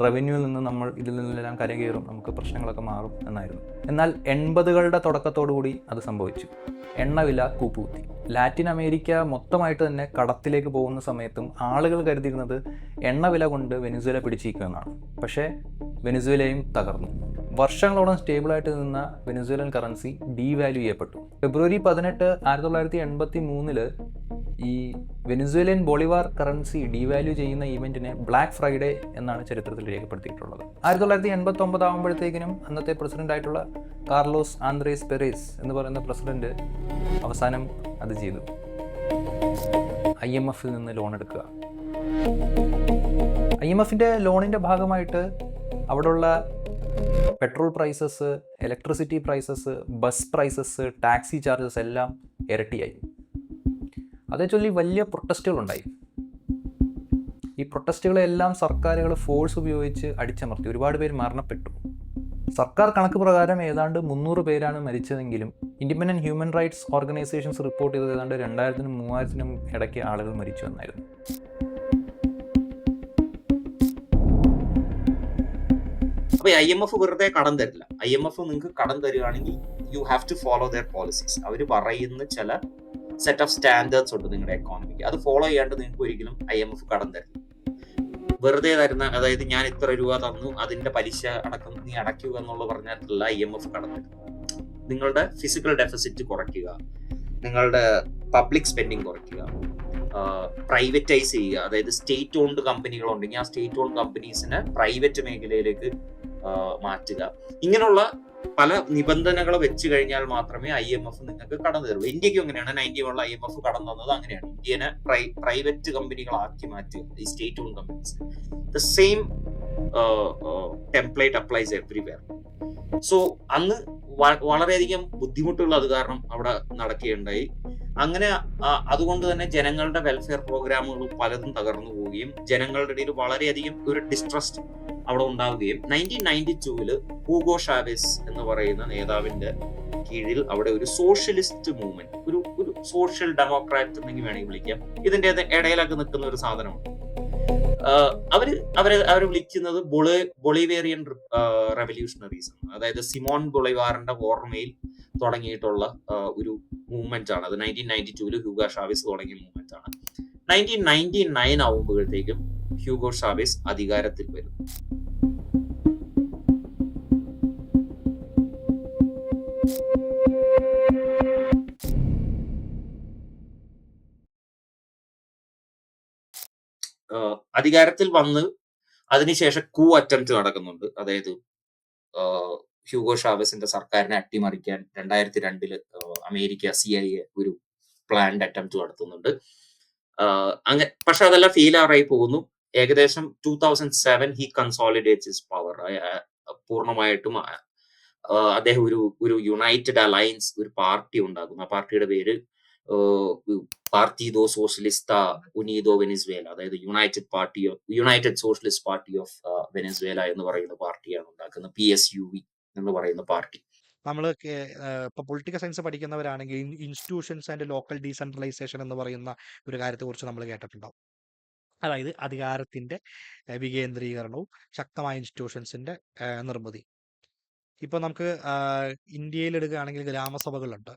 റവന്യൂവിൽ നിന്ന് നമ്മൾ ഇതിൽ നിന്നെല്ലാം കരകയറും, നമുക്ക് പ്രശ്നങ്ങളൊക്കെ മാറും എന്നായിരുന്നു. എന്നാൽ 80കളുടെ തുടക്കത്തോടുകൂടി അത് സംഭവിച്ചു. എണ്ണവില കൂപ്പുകുത്തി. ലാറ്റിൻ അമേരിക്ക മൊത്തമായിട്ട് തന്നെ കടത്തിലേക്ക് പോകുന്ന സമയത്തും ആളുകൾ കരുതിയിരുന്നത് എണ്ണവില കൊണ്ട് വെനിസ്വേല പിടിച്ചിരിക്കുമെന്നാണ്. പക്ഷേ വെനിസ്വേലയും തകർന്നു. വർഷങ്ങളോളം സ്റ്റേബിളായിട്ട് നിന്ന വെനിസ്വേലൻ കറൻസി ഡീവാല്യൂ ചെയ്യപ്പെട്ടു. ഫെബ്രുവരി 18, 1983 ഈ വെനിസ്വേലിയൻ ബൊളിവാർ കറൻസി ഡീവാല്യൂ ചെയ്യുന്ന ഈവൻറ്റിനെ ബ്ലാക്ക് ഫ്രൈഡേ എന്നാണ് ചരിത്രത്തിൽ രേഖപ്പെടുത്തിയിട്ടുള്ളത്. 1989 ആകുമ്പോഴത്തേക്കിനും അന്നത്തെ പ്രസിഡൻ്റായിട്ടുള്ള കാർലോസ് ആന്ദ്രേസ് പെരേസ് എന്ന് പറയുന്ന പ്രസിഡന്റ് അവസാനം അത് ചെയ്തു. IMFൽ നിന്ന് ലോൺ എടുക്കുക. IMFിൻ്റെ ലോണിൻ്റെ ഭാഗമായിട്ട് അവിടെയുള്ള petrol prices, electricity prices, bus prices, taxi charges എല്ലാം ഇരട്ടിയായി. അതേ ചൊല്ലി വലിയ പ്രൊട്ടസ്റ്റുകളുണ്ടായി. ഈ പ്രൊട്ടസ്റ്റുകളെല്ലാം സർക്കാരുകൾ ഫോഴ്സ് ഉപയോഗിച്ച് അടിച്ചമർത്തി. ഒരുപാട് പേര് മരണപ്പെട്ടു. സർക്കാർ കണക്ക് പ്രകാരം ഏതാണ്ട് 300 പേരാണ് മരിച്ചതെങ്കിലും independent human rights organisations report ചെയ്തത് ഏതാണ്ട് 2000-നും 3000-നും ഇടയ്ക്ക് ആളുകൾ മരിച്ചു എന്നായിരുന്നു. അപ്പൊ IMF വെറുതെ കടം തരില്ല. IMF നിങ്ങൾക്ക് കടം തരികയാണെങ്കിൽ you have to follow their policies. അവർ പറയുന്ന ചില സെറ്റ് ഓഫ് സ്റ്റാൻഡേർഡ്സ് ഉണ്ട് നിങ്ങളുടെ എക്കോണമിക്ക്. അത് ഫോളോ ചെയ്യാണ്ട് നിങ്ങൾക്ക് ഒരിക്കലും IMF കടം തരില്ല. വെറുതെ തരുന്ന, അതായത് ഞാൻ ഇത്ര രൂപ തന്നു അതിന്റെ പലിശ അടക്കം നീ അടയ്ക്കുക എന്നുള്ള പറഞ്ഞിട്ടുള്ള IMF കടം തരും. നിങ്ങളുടെ ഫിസിക്കൽ ഡെഫിസിറ്റ് കുറയ്ക്കുക, നിങ്ങളുടെ പബ്ലിക് സ്പെൻഡിങ് കുറയ്ക്കുക, പ്രൈവറ്റൈസ് ചെയ്യുക. അതായത് സ്റ്റേറ്റ് ഓൺഡ് കമ്പനികളുണ്ടെങ്കിൽ ആ സ്റ്റേറ്റ് ഓൺഡ് കമ്പനീസിനെ പ്രൈവറ്റ് മേഖലയിലേക്ക് മാറ്റുക. ഇങ്ങനെയുള്ള പല നിബന്ധനകൾ വെച്ച് കഴിഞ്ഞാൽ മാത്രമേ IMF നിങ്ങൾക്ക് കടം തരുള്ളൂ. ഇന്ത്യക്കും അങ്ങനെയാണ്. 91 IMF കടം തന്നത് അങ്ങനെയാണ്. ഇന്ത്യനെ പ്രൈവറ്റ് കമ്പനികളാക്കി മാറ്റുക, ഈ state on companies. The same template applies everywhere. So അന്ന് വളരെയധികം ബുദ്ധിമുട്ടുകൾ അത് കാരണം അവിടെ നടക്കുകയുണ്ടായി. അങ്ങനെ അതുകൊണ്ട് തന്നെ ജനങ്ങളുടെ വെൽഫെയർ പ്രോഗ്രാമുകൾ പലതും തകർന്നു പോവുകയും ജനങ്ങളുടെ ഇടയിൽ വളരെയധികം ഒരു ഡിസ്ട്രസ്റ്റ് അവിടെ ഉണ്ടാവുകയും 1992 ഹൂഗോ ഷാവേസ് എന്ന് പറയുന്ന നേതാവിന്റെ കീഴിൽ അവിടെ ഒരു സോഷ്യലിസ്റ്റ് മൂവ്മെന്റ്, ഒരു സോഷ്യൽ ഡെമോക്രാറ്റ് എന്നെങ്കിൽ വേണമെങ്കിൽ വിളിക്കാം, ഇതിന്റെ ഇടയിലൊക്കെ നിൽക്കുന്ന ഒരു സാധനമാണ്. അവര് വിളിക്കുന്നത് ബൊളിവേറിയൻ റെവല്യൂഷണറീസ് ആണ്. അതായത് സിമോൺ ബൊളിവാറിന്റെ ഓർമ്മയിൽ തുടങ്ങിയിട്ടുള്ള ഒരു മൂവ്മെന്റ് ആണ്. അത് 1992 ഹ്യൂഗോ ഷാവേസ് തുടങ്ങിയ മൂവ്മെന്റ് ആണ്. 1999 ആവുമ്പോഴത്തേക്കും ഹ്യൂഗോ ഷാവേസ് അധികാരത്തിൽ വരും. അധികാരത്തിൽ വന്ന് അതിനുശേഷം കൂ അറ്റംപ്റ്റ് നടക്കുന്നുണ്ട്. അതായത് ഹ്യൂഗോ ഷാവേസിന്റെ സർക്കാരിനെ അട്ടിമറിക്കാൻ 2002 അമേരിക്ക CIA ഒരു പ്ലാൻഡ് അറ്റംപ്റ്റ് നടത്തുന്നുണ്ട്. പക്ഷെ അതെല്ലാം ഫെയിലാറായി പോകുന്നു. ഏകദേശം 2007 ഹി കൺസോളിഡേറ്റ്സ് ഹിസ് പവർ. പൂർണ്ണമായിട്ടും അദ്ദേഹം ഒരു യുണൈറ്റഡ് അലയൻസ്, ഒരു പാർട്ടി ഉണ്ടാക്കുന്നു. ആ പാർട്ടിയുടെ പേര് പാർട്ടിദോ സോഷ്യലിസ്റ്റ ഉനീദോ വെനിസ്വേല, അതായത് United socialist party of Venezuela എന്ന് പറയുന്ന പാർട്ടിയാണ് ഉണ്ടാക്കുന്നത്. PSUV എന്ന് പറയുന്ന പാർട്ടി. നമ്മൾ ഇപ്പൊ പൊളിറ്റിക്കൽ സയൻസ് പഠിക്കുന്നവരാണെങ്കിൽ ഇൻസ്റ്റിറ്റ്യൂഷൻസ് ആൻഡ് ലോക്കൽ ഡീസെൻട്രലൈസേഷൻ എന്ന് പറയുന്ന ഒരു കാര്യത്തെ കുറിച്ച് നമ്മൾ കേട്ടിട്ടുണ്ടാവും. അതായത് അധികാരത്തിന്റെ വികേന്ദ്രീകരണവും ശക്തമായ ഇൻസ്റ്റിറ്റ്യൂഷൻസിന്റെ നിർമ്മിതി. ഇപ്പൊ നമുക്ക് ഇന്ത്യയിൽ എടുക്കുകയാണെങ്കിൽ ഗ്രാമസഭകളുണ്ട്,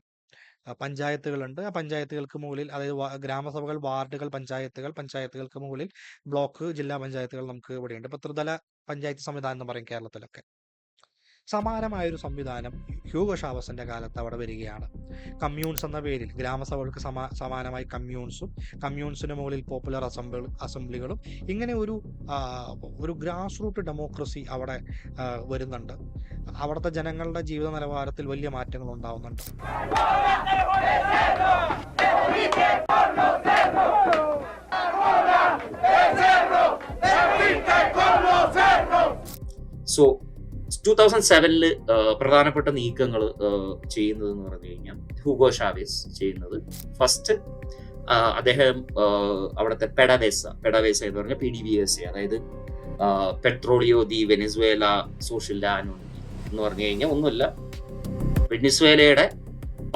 പഞ്ചായത്തുകളുണ്ട്. ആ പഞ്ചായത്തുകൾക്ക് മുകളിൽ, അതായത് ഗ്രാമസഭകൾ, വാർഡുകൾ, പഞ്ചായത്തുകൾക്ക് മുകളിൽ ബ്ലോക്ക്, ജില്ലാ പഞ്ചായത്തുകൾ നമുക്ക് ഇവിടെയുണ്ട്. ഇപ്പൊ ത്രിതല പഞ്ചായത്ത് സംവിധാനം എന്ന് പറയും കേരളത്തിലൊക്കെ. സമാനമായൊരു സംവിധാനം ഹ്യൂഗോ ഷാവേസിന്റെ കാലത്ത് അവിടെ വരികയാണ്. കമ്മ്യൂൺസ് എന്ന പേരിൽ ഗ്രാമസഭകൾക്ക് സമാനമായി കമ്മ്യൂൺസിന് മുകളിൽ പോപ്പുലർ അസംബ്ലികളും, ഇങ്ങനെ ഒരു ഗ്രാസ് റൂട്ട് ഡെമോക്രസി അവിടെ വരുന്നുണ്ട്. അവിടുത്തെ ജനങ്ങളുടെ ജീവിത നിലവാരത്തിൽ വലിയ മാറ്റങ്ങൾ ഉണ്ടാവുന്നുണ്ട്. സോ 2007 പ്രധാനപ്പെട്ട നീക്കങ്ങൾ ചെയ്യുന്നത് എന്ന് പറഞ്ഞു കഴിഞ്ഞാൽ ഹൂഗോ ഷാവേസ് ചെയ്യുന്നത് ഫസ്റ്റ് അദ്ദേഹം അവിടുത്തെ പെഡവേസ എന്ന് പറഞ്ഞ PDVSA, അതായത് പെട്രോളിയോ ദി വെനിസ്വേല സോഷ്യൽ ആനോണിമി എന്ന് പറഞ്ഞു കഴിഞ്ഞാൽ ഒന്നുമില്ല, വെനിസ്വേലയുടെ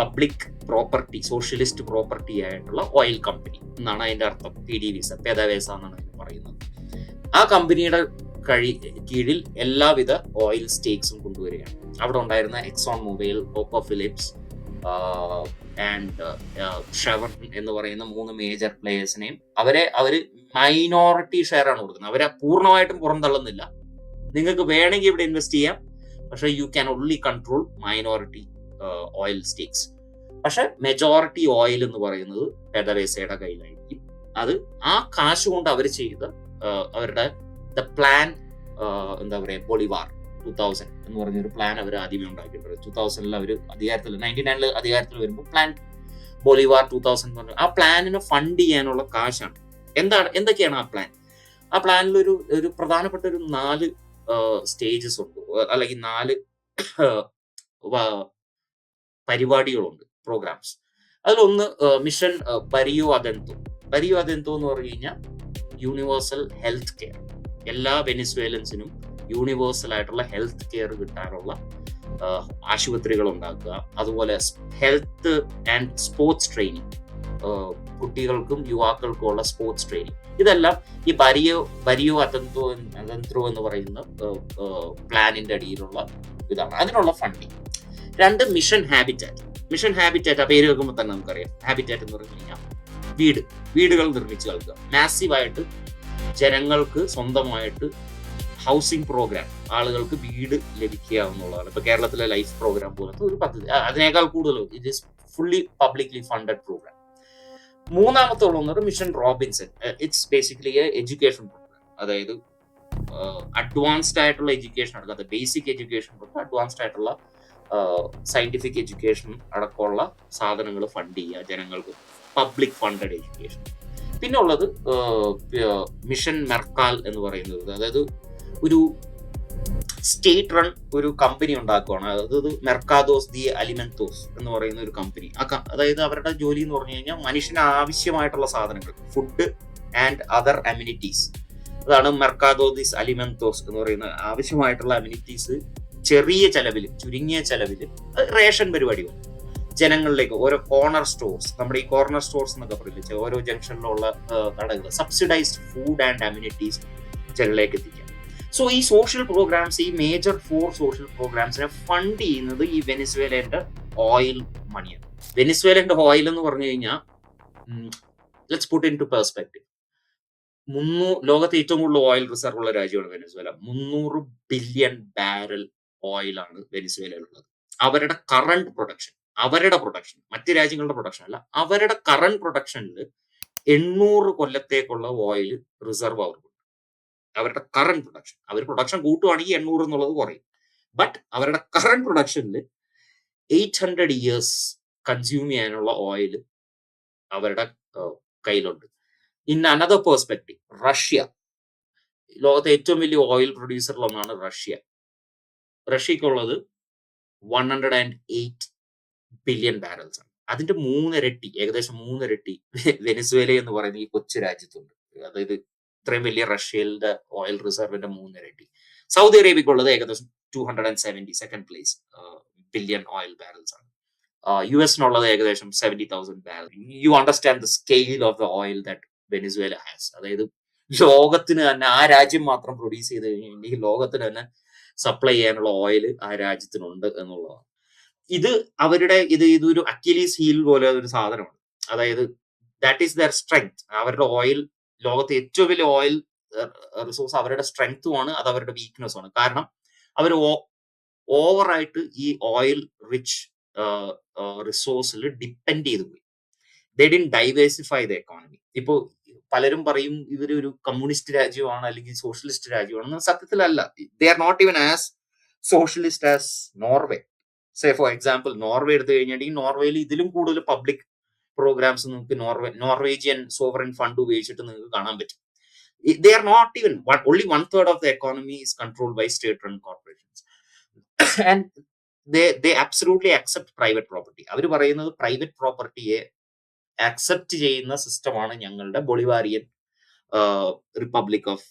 പബ്ലിക് പ്രോപ്പർട്ടി, സോഷ്യലിസ്റ്റ് പ്രോപ്പർട്ടി ആയിട്ടുള്ള ഓയിൽ കമ്പനി എന്നാണ് അതിന്റെ അർത്ഥം. പെഡവേസ എന്നാണ് അതിന് പറയുന്നത്. ആ കമ്പനിയുടെ കീഴിൽ എല്ലാവിധ ഓയിൽ സ്റ്റേക്സും കൊണ്ടുവരികയാണ്. അവിടെ ഉണ്ടായിരുന്ന എക്സോൺ മൊബൈൽ, കോക്കോ ഫിലിപ്സ് ആൻഡ് ഷെവർ എന്ന് പറയുന്ന 3 മേജർ പ്ലേയേഴ്സിനെയും അവര് മൈനോറിറ്റി ഷെയർ ആണ് കൊടുക്കുന്നത്. അവരെ പൂർണ്ണമായിട്ടും പുറന്തള്ളുന്നില്ല. നിങ്ങൾക്ക് വേണമെങ്കിൽ ഇവിടെ ഇൻവെസ്റ്റ് ചെയ്യാം, പക്ഷെ you can only control minority oil stakes. പക്ഷെ മെജോറിറ്റി ഓയിൽ എന്ന് പറയുന്നത് പെഡവേസയുടെ കയ്യിലായിരിക്കും. അത് ആ കാശ് കൊണ്ട് അവർ ചെയ്ത അവരുടെ ദ പ്ലാൻ, എന്താ പറയുക, ബൊളിവാർ 2000 എന്ന് പറഞ്ഞൊരു പ്ലാൻ അവർ ആദ്യമേ ഉണ്ടാക്കിയിട്ടുണ്ട്. 2000 അവർ അധികാരത്തിൽ, 99 അധികാരത്തിൽ വരുമ്പോൾ പ്ലാൻ ബൊളിവാർ 2000 എന്ന് പറഞ്ഞ ആ പ്ലാനിനെ ഫണ്ട് ചെയ്യാനുള്ള കാശാണ്. എന്തൊക്കെയാണ് ആ പ്ലാൻ? ആ പ്ലാനിൽ ഒരു പ്രധാനപ്പെട്ട ഒരു 4 സ്റ്റേജസ് ഉണ്ട്, അല്ലെങ്കിൽ 4 പരിപാടികളുണ്ട്, പ്രോഗ്രാംസ്. അതിലൊന്ന് മിഷൻ ബരിയോ അദെന്തോ. ബരിയോ അദെന്തോ എന്ന് പറഞ്ഞു കഴിഞ്ഞാൽ യൂണിവേഴ്സൽ ഹെൽത്ത് കെയർ. എല്ലാ വെനിസ്വേലൻസിനും യൂണിവേഴ്സൽ ആയിട്ടുള്ള ഹെൽത്ത് കെയർ കിട്ടാനുള്ള ആശുപത്രികൾ ഉണ്ടാക്കുക. അതുപോലെ ഹെൽത്ത് ആൻഡ് സ്പോർട്സ് ട്രെയിനിങ്, കുട്ടികൾക്കും യുവാക്കൾക്കും ഉള്ള സ്പോർട്സ് ട്രെയിനിങ്. ഇതെല്ലാം ഈ ബരിയോ അദെന്തോ എന്ന് പറയുന്ന പ്ലാനിന്റെ അടിയിലുള്ള ഇതാണ്. അതിനുള്ള funding. 2 mission habitat. Mission habitat ആ പേര് കേൾക്കുമ്പോൾ തന്നെ നമുക്കറിയാം. ഹാബിറ്റാറ്റ് എന്ന് പറഞ്ഞു കഴിഞ്ഞാൽ വീടുകൾ നിർമ്മിച്ചു നൽകുക. മാസീവായിട്ട് ജനങ്ങൾക്ക് സ്വന്തമായിട്ട് ഹൗസിംഗ് പ്രോഗ്രാം, ആളുകൾക്ക് വീട് ലഭിക്കുക എന്നുള്ളതാണ്. ഇപ്പൊ കേരളത്തിലെ ലൈഫ് പ്രോഗ്രാം പോലത്തെ ഒരു പദ്ധതി. അതിനേക്കാൾ കൂടുതൽ it is fully publicly funded programme. മൂന്നാമത്തെ ഉള്ളത് mission Robinson. It's basically education programme. അതായത് അഡ്വാൻസ്ഡ് ആയിട്ടുള്ള എഡ്യൂക്കേഷൻ എടുക്കാത്ത ബേസിക് എഡ്യൂക്കേഷൻ തൊട്ട് അഡ്വാൻസ്ഡ് ആയിട്ടുള്ള സയന്റിഫിക് എഡ്യൂക്കേഷൻ അടക്കമുള്ള സാധനങ്ങൾ ഫണ്ട് ചെയ്യുക ജനങ്ങൾക്ക്, പബ്ലിക് ഫണ്ടഡ് എഡ്യൂക്കേഷൻ. പിന്നെ ഉള്ളത് മിഷൻ മെർക്കാൽ എന്ന് പറയുന്നത്, അതായത് ഒരു സ്റ്റേറ്റ് റൺ ഒരു കമ്പനി ഉണ്ടാക്കുകയാണ്. അതായത് മെർക്കാദോസ് ദി അലിമെന്റോസ് എന്ന് പറയുന്ന ഒരു കമ്പനി. അതായത് അവരുടെ ജോലി എന്ന് പറഞ്ഞു കഴിഞ്ഞാൽ മനുഷ്യന് ആവശ്യമായിട്ടുള്ള സാധനങ്ങൾ, ഫുഡ് ആൻഡ് അതർ അമ്യൂണിറ്റീസ്, അതാണ് മെർക്കാദോ ദിസ് അലിമെന്റോസ് എന്ന് പറയുന്ന ആവശ്യമായിട്ടുള്ള അമ്യൂണിറ്റീസ് ചെറിയ ചെലവിൽ, ചുരുങ്ങിയ ചെലവിൽ റേഷൻ പരിപാടി വന്നു ജനങ്ങളിലേക്ക്. ഓരോ കോർണർ സ്റ്റോർസ്, നമ്മുടെ ഈ കോർണർ സ്റ്റോർസ് എന്നൊക്കെ പറയില്ല, ഓരോ ജംഗ്ഷനിലുള്ള കടകൾ, സബ്സിഡൈസ്ഡ് ഫുഡ് ആൻഡ് അമ്യൂണിറ്റീസ് ജനങ്ങളിലേക്ക് എത്തിക്കാം. സോ ഈ സോഷ്യൽ പ്രോഗ്രാംസ്, ഈ മേജർ 4 സോഷ്യൽ പ്രോഗ്രാംസിനെ ഫണ്ട് ചെയ്യുന്നത് ഈ വെനിസ്വേലന്റെ ഓയിൽ മണിയാണ്. വെനിസ്വേലന്റെ ഓയിൽ എന്ന് പറഞ്ഞു കഴിഞ്ഞാൽ, let's put into perspective, ലോകത്തെ ഏറ്റവും കൂടുതൽ ഓയിൽ റിസർവ് ഉള്ള രാജ്യമാണ് വെനിസ്വേല. 300 ബില്യൺ ബാരൽ ഓയിലാണ് വെനിസ്വേലയിലുള്ളത്. അവരുടെ കറണ്ട് പ്രൊഡക്ഷൻ മറ്റ് രാജ്യങ്ങളുടെ പ്രൊഡക്ഷൻ അല്ല, അവരുടെ കറണ്ട് പ്രൊഡക്ഷനിൽ 800 കൊല്ലത്തേക്കുള്ള ഓയിൽ റിസർവ് അവർക്കുണ്ട്. അവരുടെ കറണ്ട് പ്രൊഡക്ഷൻ, അവർ പ്രൊഡക്ഷൻ കൂട്ടുവാണെങ്കിൽ 800 എന്നുള്ളത് കുറയും. ബട്ട് അവരുടെ കറണ്ട് പ്രൊഡക്ഷനിൽ 800 ഇയേഴ്സ് കൺസ്യൂം ചെയ്യാനുള്ള ഓയിൽ അവരുടെ കയ്യിലുണ്ട്. ഇൻ അനദർ പെർസ്പെക്റ്റീവ്, റഷ്യ, ലോകത്തെ ഏറ്റവും വലിയ ഓയിൽ പ്രൊഡ്യൂസറിലൊന്നാണ് റഷ്യ. റഷ്യക്കുള്ളത് 108 ബില്യൺ ബാരൽസ് ആണ്. അതിന്റെ 3 ഇരട്ടി, ഏകദേശം 3 ഇരട്ടി വെനിസ്വേല എന്ന് പറയുന്ന ഈ കൊച്ചു രാജ്യത്തുണ്ട്. അതായത് ഇത്രയും വലിയ റഷ്യയുടെ ഓയിൽ റിസർവിന്റെ 3 ഇരട്ടി. സൗദി അറേബ്യക്കുള്ളത് ഏകദേശം 270, second place, billion oil barrels ആണ്. US-നുള്ളത് ഏകദേശം 70,000 barrel. You understand the scale of the oil that Venezuela has. അതായത് ലോകത്തിന് തന്നെ, ആ രാജ്യം മാത്രം പ്രൊഡ്യൂസ് ചെയ്ത് കഴിഞ്ഞിട്ടുണ്ടെങ്കിൽ ലോകത്തിന് തന്നെ സപ്ലൈ ചെയ്യാനുള്ള ഓയിൽ ആ രാജ്യത്തിനുണ്ട് എന്നുള്ളതാണ്. ഇതൊരു അക്കിലീസ് ഹീൽ പോലെ ഒരു സാധനമാണ്. അതായത് ദാറ്റ് ഈസ് ദർ സ്ട്രെങ്ത്. അവരുടെ ഓയിൽ, ലോകത്തെ ഏറ്റവും വലിയ ഓയിൽ റിസോഴ്സ് അവരുടെ സ്ട്രെങ്ത്തുമാണ്, അത് അവരുടെ വീക്ക്നെസ്സുമാണ്. കാരണം അവർ ഓവറായിട്ട് ഈ ഓയിൽ റിച്ച് റിസോഴ്സിൽ ഡിപ്പെൻഡ് ചെയ്തു പോയി. They didn't diversify the economy. ഇപ്പോൾ പലരും പറയും ഇവരൊരു കമ്മ്യൂണിസ്റ്റ് രാജ്യമാണ് അല്ലെങ്കിൽ സോഷ്യലിസ്റ്റ് രാജ്യമാണെന്ന്. സത്യത്തിലല്ല. They are not even as socialist as Norway. Say for example, Norway എടുത്തു കഴിഞ്ഞിട്ടുണ്ടെങ്കിൽ നോർവേയിൽ ഇതിലും കൂടുതൽ പബ്ലിക് പ്രോഗ്രാംസ് നിങ്ങൾക്ക് നോർവേജിയൻ സോവറിൻ ഫണ്ട് ഉപയോഗിച്ചിട്ട് നിങ്ങൾക്ക് കാണാൻ പറ്റും. They are not even only 1/3 of the economy is controlled by state-run corporations. And they absolutely accept private property. അവർ പറയുന്നത് പ്രൈവറ്റ് പ്രോപ്പർട്ടിയെ ആക്സെപ്റ്റ് ചെയ്യുന്ന സിസ്റ്റമാണ് ഞങ്ങളുടെ ബൊളിവാരിയൻ റിപ്പബ്ലിക് ഓഫ്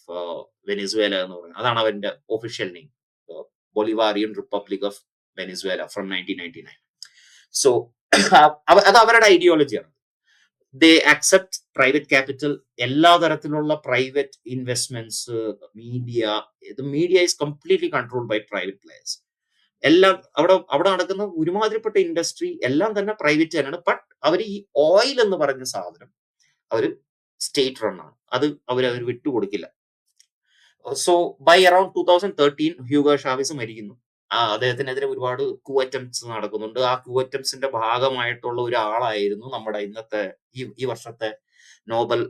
വെനിസ്വേല എന്ന് പറയുന്നത്. അതാണ് അവന്റെ official name, Bolivarian Republic of Venezuela from 1999. So അത് അവരുടെ ഐഡിയോളജിയാണ്. ദേ അക്സെപ്റ്റ് പ്രൈവറ്റ് ക്യാപിറ്റൽ, എല്ലാ തരത്തിലുള്ള private investments, media is completely controlled by private players. എല്ലാം അവിടെ നടക്കുന്ന ഒരുമാതിരിപ്പെട്ട ഇൻഡസ്ട്രി എല്ലാം തന്നെ പ്രൈവറ്റ് തന്നെയാണ്. ബട്ട് അവർ ഈ ഓയിൽ എന്ന് പറഞ്ഞ സാധനം അവർ സ്റ്റേറ്റ് റൺ ആണ്, അത് അവർ വിട്ടുകൊടുക്കില്ല. So by around 2013 Hugo Chavez മരിക്കുന്നു. അദ്ദേഹത്തിനെതിരെ ഒരുപാട് കൂ അറ്റംപ്റ്റ്സ് നടക്കുന്നുണ്ട്. ആ കൂ അറ്റംപ്റ്റ്സിന്റെ ഭാഗമായിട്ടുള്ള ഒരാളായിരുന്നു നമ്മുടെ ഇന്നത്തെ ഈ വർഷത്തെ നോബൽ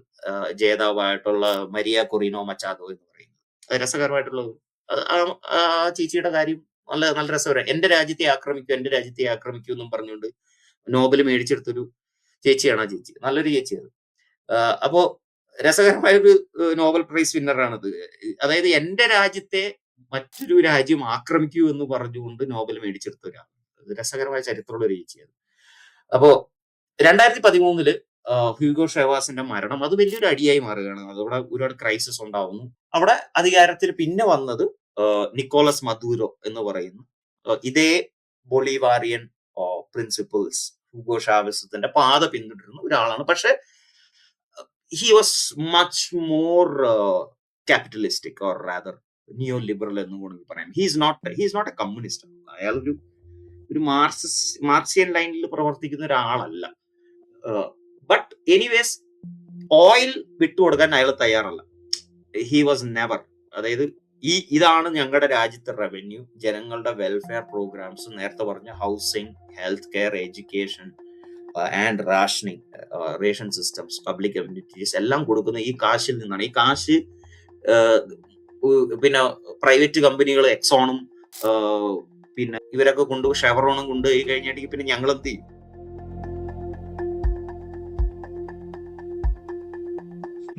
ജേതാവായിട്ടുള്ള മരിയ കൊറീനോ മച്ചാദോ എന്ന് പറയുന്നത്. അത് രസകരമായിട്ടുള്ളത്. ആ ചേച്ചിയുടെ കാര്യം നല്ല രസകരം. എന്റെ രാജ്യത്തെ ആക്രമിക്കൂ എന്നും പറഞ്ഞുകൊണ്ട് നോബൽ മേടിച്ചെടുത്തൊരു ചേച്ചിയാണ് ആ ചേച്ചി. നല്ലൊരു ചേച്ചിയാണ്. അപ്പോ രസകരമായൊരു നോബൽ പ്രൈസ് വിന്നറാണത്. അതായത് എന്റെ രാജ്യത്തെ മറ്റൊരു രാജ്യം ആക്രമിക്കൂ എന്ന് പറഞ്ഞുകൊണ്ട് നോബൽ മേടിച്ചെടുത്ത ഒരാളാണ്. രസകരമായ ചരിത്രമുള്ള ഒരു ചേച്ചിയാണ്. അപ്പോ 2013 ഹ്യൂഗോ ഷേവാസിന്റെ മരണം അത് വലിയൊരു അടിയായി മാറുകയാണ്. അതോടെ ഒരുപാട് ക്രൈസിസ് ഉണ്ടാവുന്നു. അവിടെ അധികാരത്തിൽ പിന്നെ വന്നത് നിക്കോളസ് മദൂരോ എന്ന് പറയുന്ന ഇതേ ബൊളിവാരിയൻ പ്രിൻസിപ്പിൾസ് ഹ്യൂഗോ ഷാവേസിന്റെ പാത പിന്തുടരുന്ന ഒരാളാണ്. പക്ഷെ he was much more capitalistic or rather neo liberal എന്ന് വേണമെങ്കിൽ പറയാം. He's not a communist. അയാൾ ഒരു മാർക്സിയൻ ലൈനിൽ പ്രവർത്തിക്കുന്ന ഒരാളല്ല. ബട്ട് എനിവേസ് ഓയിൽ വിട്ടുകൊടുക്കാൻ അയാൾ തയ്യാറല്ല. He was never. അതായത് ഇതാണ് ഞങ്ങളുടെ രാജ്യത്തെ റവന്യൂ, ജനങ്ങളുടെ വെൽഫെയർ പ്രോഗ്രാംസ്, നേരത്തെ പറഞ്ഞ housing, health care, education and ration systems, public communities എല്ലാം കൊടുക്കുന്ന ഈ കാശിൽ നിന്നാണ്. ഈ കാശ് പിന്നെ പ്രൈവറ്റ് കമ്പനികൾ എക്സോണും പിന്നെ ഇവരൊക്കെ ഷെവറോണും കൊണ്ടുപോയി കഴിഞ്ഞിട്ട് പിന്നെ ഞങ്ങൾ എന്ത് ചെയ്യും?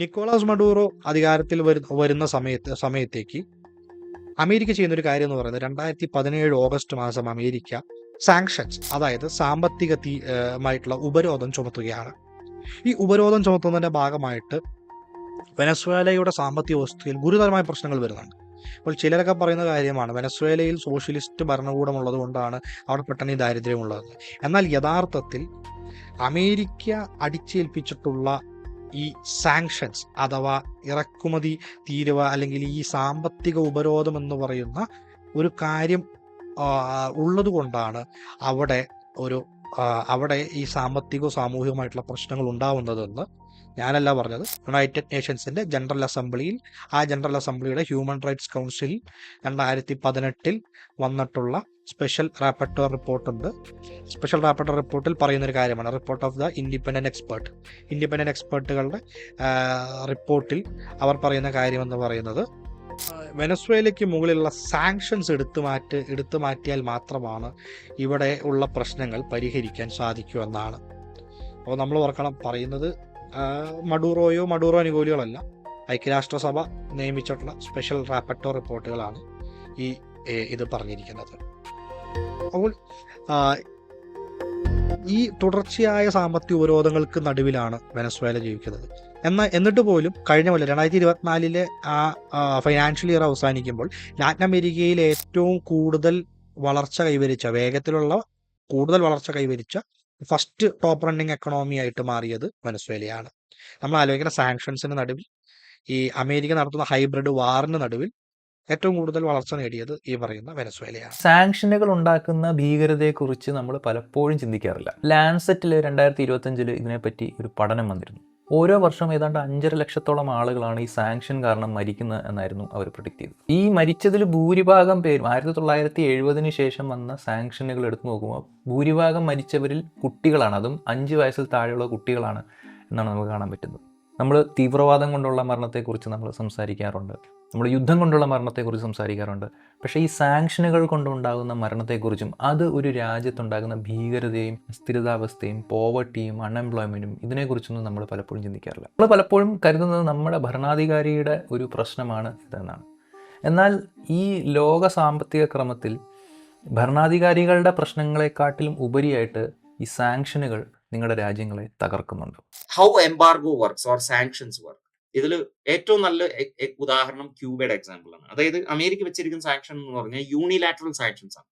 നിക്കോളാസ് മഡൂറോ അധികാരത്തിൽ വരുന്ന സമയത്തേക്ക് അമേരിക്ക ചെയ്യുന്ന ഒരു കാര്യം എന്ന് പറയുന്നത് 2017 ഓഗസ്റ്റ് മാസം അമേരിക്ക സാങ്ഷൻസ്, അതായത് സാമ്പത്തികമായിട്ടുള്ള ഉപരോധം ചുമത്തുകയാണ്. ഈ ഉപരോധം ചുമത്തുന്നതിന്റെ ഭാഗമായിട്ട് വെനസ്വേലയുടെ സാമ്പത്തിക വ്യവസ്ഥയിൽ ഗുരുതരമായ പ്രശ്നങ്ങൾ വരുന്നുണ്ട്. അപ്പോൾ ചിലരൊക്കെ പറയുന്ന കാര്യമാണ് വെനസ്വേലയിൽ സോഷ്യലിസ്റ്റ് ഭരണകൂടം ഉള്ളത് കൊണ്ടാണ് അവിടെ പെട്ടെന്ന് ഈ ദാരിദ്ര്യമുള്ളത്. എന്നാൽ യഥാർത്ഥത്തിൽ അമേരിക്ക അടിച്ചേൽപ്പിച്ചിട്ടുള്ള ഈ സാങ്ഷൻസ് അഥവാ ഇറക്കുമതി തീരുവ അല്ലെങ്കിൽ ഈ സാമ്പത്തിക ഉപരോധം എന്ന് പറയുന്ന ഒരു കാര്യം ഉള്ളത് കൊണ്ടാണ് അവിടെ ഈ സാമ്പത്തികവും സാമൂഹികമായിട്ടുള്ള പ്രശ്നങ്ങൾ ഉണ്ടാവുന്നതെന്ന് ഞാനല്ല പറഞ്ഞത്. യുണൈറ്റഡ് നേഷൻസിന്റെ ജനറൽ അസംബ്ലിയിൽ, ആ ജനറൽ അസംബ്ലിയുടെ ഹ്യൂമൻ റൈറ്റ്സ് കൗൺസിലിൽ 2018 വന്നിട്ടുള്ള സ്പെഷ്യൽ റാപ്പർട്ടോർ റിപ്പോർട്ടുണ്ട്. സ്പെഷ്യൽ റാപ്പർട്ടോർ റിപ്പോർട്ടിൽ പറയുന്ന ഒരു കാര്യമാണ് റിപ്പോർട്ട് ഓഫ് ദ ഇൻഡിപെൻഡന്റ് എക്സ്പേർട്ടുകളുടെ റിപ്പോർട്ടിൽ അവർ പറയുന്ന കാര്യം എന്ന് പറയുന്നത് വെനസ്വേലയ്ക്ക് മുകളിലുള്ള സാങ്ഷൻസ് എടുത്തു മാറ്റിയാൽ മാത്രമാണ് ഇവിടെ ഉള്ള പ്രശ്നങ്ങൾ പരിഹരിക്കാൻ സാധിക്കുമെന്നാണ്. അപ്പോൾ നമ്മൾ ഓർക്കണം, പറയുന്നത് മഡൂറോ അനുകൂലികളല്ല, ഐക്യരാഷ്ട്രസഭ നിയമിച്ചിട്ടുള്ള സ്പെഷ്യൽ റാപ്പർട്ടോർ റിപ്പോർട്ടുകളാണ് ഇത് പറഞ്ഞിരിക്കുന്നത്. അപ്പോൾ ഈ തുടർച്ചയായ സാമ്പത്തിക ഉപരോധങ്ങൾക്ക് നടുവിലാണ് വെനസ്വേല ജീവിക്കുന്നത്. എന്നിട്ട് പോലും കഴിഞ്ഞ കൊല്ലം 2024 ഫൈനാൻഷ്യൽ ഇയർ അവസാനിക്കുമ്പോൾ ലാറ്റിൻ അമേരിക്കയിൽ ഏറ്റവും കൂടുതൽ വളർച്ച കൈവരിച്ച ഫസ്റ്റ് ടോപ്പ് റണ്ണിങ് എക്കണോമി ആയിട്ട് മാറിയത് വെനസ്വേലയാണ്. നമ്മൾ ആലോചിക്കുന്ന സാങ്ഷൻസിന് നടുവിൽ, ഈ അമേരിക്ക നടത്തുന്ന ഹൈബ്രിഡ് വാറിന് നടുവിൽ ഏറ്റവും കൂടുതൽ വളർച്ച നേടിയത് ഈ പറയുന്ന വെനസ്വേലയാണ്. സാങ്ഷനുകൾ ഉണ്ടാക്കുന്ന ഭീകരതയെക്കുറിച്ച് നമ്മൾ പലപ്പോഴും ചിന്തിക്കാറില്ല. ലാൻസെറ്റിൽ 2025 ഇതിനെപ്പറ്റി ഒരു പഠനം വന്നിരുന്നു. ഓരോ വർഷം ഏതാണ്ട് 5.5 ലക്ഷത്തോളം ആളുകളാണ് ഈ സാങ്ഷൻ കാരണം മരിക്കുന്നത് എന്നായിരുന്നു അവർ പ്രെഡിക്റ്റ് ചെയ്തത്. ഈ മരിച്ചതിൽ ഭൂരിഭാഗം പേരും 1970 ശേഷം വന്ന സാങ്ഷനുകൾ എടുത്തു നോക്കുമ്പോൾ ഭൂരിഭാഗം മരിച്ചവരിൽ കുട്ടികളാണ്, അതും 5 വയസ്സിൽ താഴെയുള്ള കുട്ടികളാണ് എന്നാണ് നമുക്ക് കാണാൻ പറ്റുന്നത്. നമ്മൾ തീവ്രവാദം കൊണ്ടുള്ള മരണത്തെക്കുറിച്ച് നമ്മൾ സംസാരിക്കാറുണ്ട്, നമ്മൾ യുദ്ധം കൊണ്ടുള്ള മരണത്തെക്കുറിച്ച് സംസാരിക്കാറുണ്ട്. പക്ഷേ ഈ സാങ്ഷനുകൾ കൊണ്ടുണ്ടാകുന്ന മരണത്തെക്കുറിച്ചും അത് ഒരു രാജ്യത്തുണ്ടാകുന്ന ഭീകരതയും സ്ഥിരതാവസ്ഥയും പോവർട്ടിയും അൺഎംപ്ലോയ്മെൻറ്റും ഇതിനെക്കുറിച്ചൊന്നും നമ്മൾ പലപ്പോഴും ചിന്തിക്കാറില്ല. നമ്മൾ പലപ്പോഴും കരുതുന്നത് നമ്മുടെ ഭരണാധികാരിയുടെ ഒരു പ്രശ്നമാണ് ഇതെന്നാണ്. എന്നാൽ ഈ ലോക സാമ്പത്തിക ക്രമത്തിൽ ഭരണാധികാരികളുടെ പ്രശ്നങ്ങളെക്കാട്ടിലും ഉപരിയായിട്ട് ഈ സാങ്ഷനുകൾ നിങ്ങളുടെ രാജ്യങ്ങളെ തകർക്കുന്നുണ്ട്. How embargo works or sanctions work. ഇതിൽ ഏറ്റവും നല്ല ഉദാഹരണം ക്യൂബയുടെ എക്സാമ്പിൾ ആണ്. അതായത് അമേരിക്ക വെച്ചിരിക്കുന്ന സാങ്ഷൻ എന്ന് പറഞ്ഞാൽ യൂണിലാറ്ററൽ സാങ്ഷൻസ് ആണ്.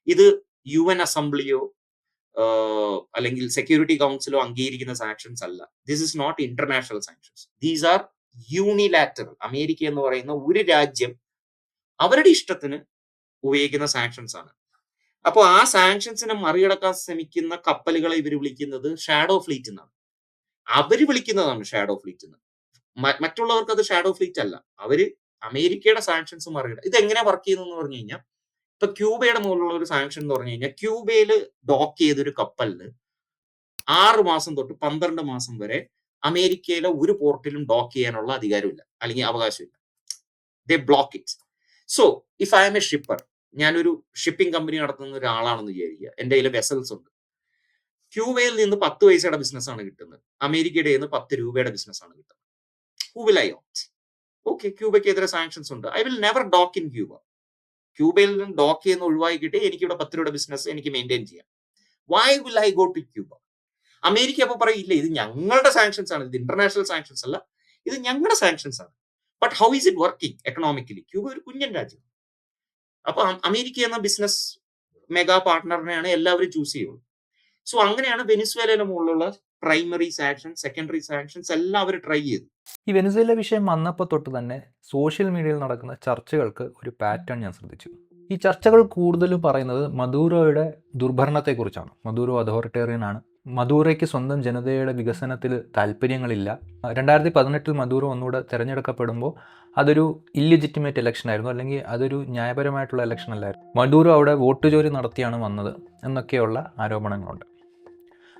ഇത് UN അസംബ്ലിയോ അല്ലെങ്കിൽ സെക്യൂരിറ്റി കൗൺസിലോ അംഗീകരിക്കുന്ന സാങ്ഷൻസ് അല്ല. This is not international sanctions. These are unilateral. America എന്ന് പറയുന്ന ഒരു രാജ്യം അവരുടെ ഇഷ്ടത്തിന് ഉപയോഗിക്കുന്ന സാങ്ഷൻസ് ആണ്. അപ്പോൾ ആ സാങ്ഷൻസിനെ മറികടക്കാൻ ശ്രമിക്കുന്ന കപ്പലുകളെ ഇവർ വിളിക്കുന്നത് ഷാഡോ ഫ്ലീറ്റ് എന്നാണ്. അവര് വിളിക്കുന്നതാണ് ഷാഡോ ഫ്ലീറ്റ് എന്ന്. മറ്റുള്ളവർക്ക് അത് ഷാഡോ ഫ്ലീറ്റ് അല്ല. അവര് അമേരിക്കയുടെ സാങ്ഷൻസ് മറികട. ഇത് എങ്ങനെ വർക്ക് ചെയ്യുന്നു പറഞ്ഞു കഴിഞ്ഞാൽ, ഇപ്പൊ ക്യൂബയുടെ മുകളിലുള്ള ഒരു സാങ്ഷൻ എന്ന് പറഞ്ഞു കഴിഞ്ഞാൽ, ക്യൂബയിൽ ഡോക്ക് ചെയ്തൊരു കപ്പലിന് 6 മാസം തൊട്ട് 12 മാസം വരെ അമേരിക്കയിലെ ഒരു പോർട്ടിലും ഡോക്ക് ചെയ്യാനുള്ള അധികാരമില്ല, അല്ലെങ്കിൽ അവകാശമില്ല. They block it. So if I am a shipper, ഞാനൊരു ഷിപ്പിംഗ് കമ്പനി നടത്തുന്ന ഒരാളാണെന്ന് വിചാരിക്കുക. എൻ്റെ കയ്യിൽ വെസൽസ് ഉണ്ട്. ക്യൂബയിൽ നിന്ന് 10 പൈസയുടെ ബിസിനസ് ആണ് കിട്ടുന്നത്, അമേരിക്കയുടെ നിന്ന് 10 രൂപയുടെ ബിസിനസ് ആണ് കിട്ടുന്നത്. Who will I opt? Okay, ക്യൂബയ്ക്കെതിരെ സാങ്ഷൻസ് ഉണ്ട്. I will never dock in Cuba. ക്യൂബയിൽ നിന്ന് ഡോക്ക് ചെയ്യുന്ന ഒഴിവാക്കിയിട്ട് എനിക്കിവിടെ 10 രൂപയുടെ ബിസിനസ് എനിക്ക് മെയിൻറ്റെയിൻ ചെയ്യാം. Why will I go to Cuba? America അപ്പൊ പറയില്ല, ഇത് ഞങ്ങളുടെ സാങ്ഷൻസ് ആണ്, ഇത് ഇന്റർനാഷണൽ സാങ്ഷൻസ് അല്ല, ഇത് ഞങ്ങളുടെ സാങ്ഷൻസ് ആണ്. But how is it working economically? Cuba ഒരു കുഞ്ഞൻ രാജ്യം. അപ്പൊ അമേരിക്ക എന്ന ബിസിനസ് മെഗാ പാർട്ട്ണറിനെയാണ് എല്ലാവരും ചൂസ് ചെയ്യുള്ളൂ. സോ അങ്ങനെയാണ് വെനിസ്വേലയുടെ മുകളിലുള്ള പ്രൈമറി സാങ്ഷൻസ്, സെക്കൻഡറി സാങ്ഷൻസ് എല്ലാം അവർ ട്രൈ ചെയ്തു. ഈ വെനിസ്വേല വിഷയം വന്നപ്പോൾ തൊട്ട് തന്നെ സോഷ്യൽ മീഡിയയിൽ നടക്കുന്ന ചർച്ചകൾക്ക് ഒരു പാറ്റേൺ ഞാൻ ശ്രദ്ധിച്ചു. ഈ ചർച്ചകൾ കൂടുതലും പറയുന്നത് മദൂറോയുടെ ദുർഭരണത്തെക്കുറിച്ചാണ്. മദൂറോ അതോറിറ്റേറിയൻ ആണ്. മദൂറോയ്ക്ക് സ്വന്തം ജനതയുടെ വികസനത്തിൽ താല്പര്യങ്ങളില്ല. 2018 മദൂറോ ഒന്നുകൂടെ തിരഞ്ഞെടുക്കപ്പെടുമ്പോൾ അതൊരു ഇല്ലിജിറ്റിമേറ്റ് ഇലക്ഷൻ ആയിരുന്നു, അല്ലെങ്കിൽ അതൊരു ന്യായപരമായിട്ടുള്ള ഇലക്ഷൻ അല്ലായിരുന്നു. മദൂറോ അവിടെ വോട്ട് ചോരി നടത്തിയാണ് വന്നത് എന്നൊക്കെയുള്ള ആരോപണങ്ങളുണ്ട്.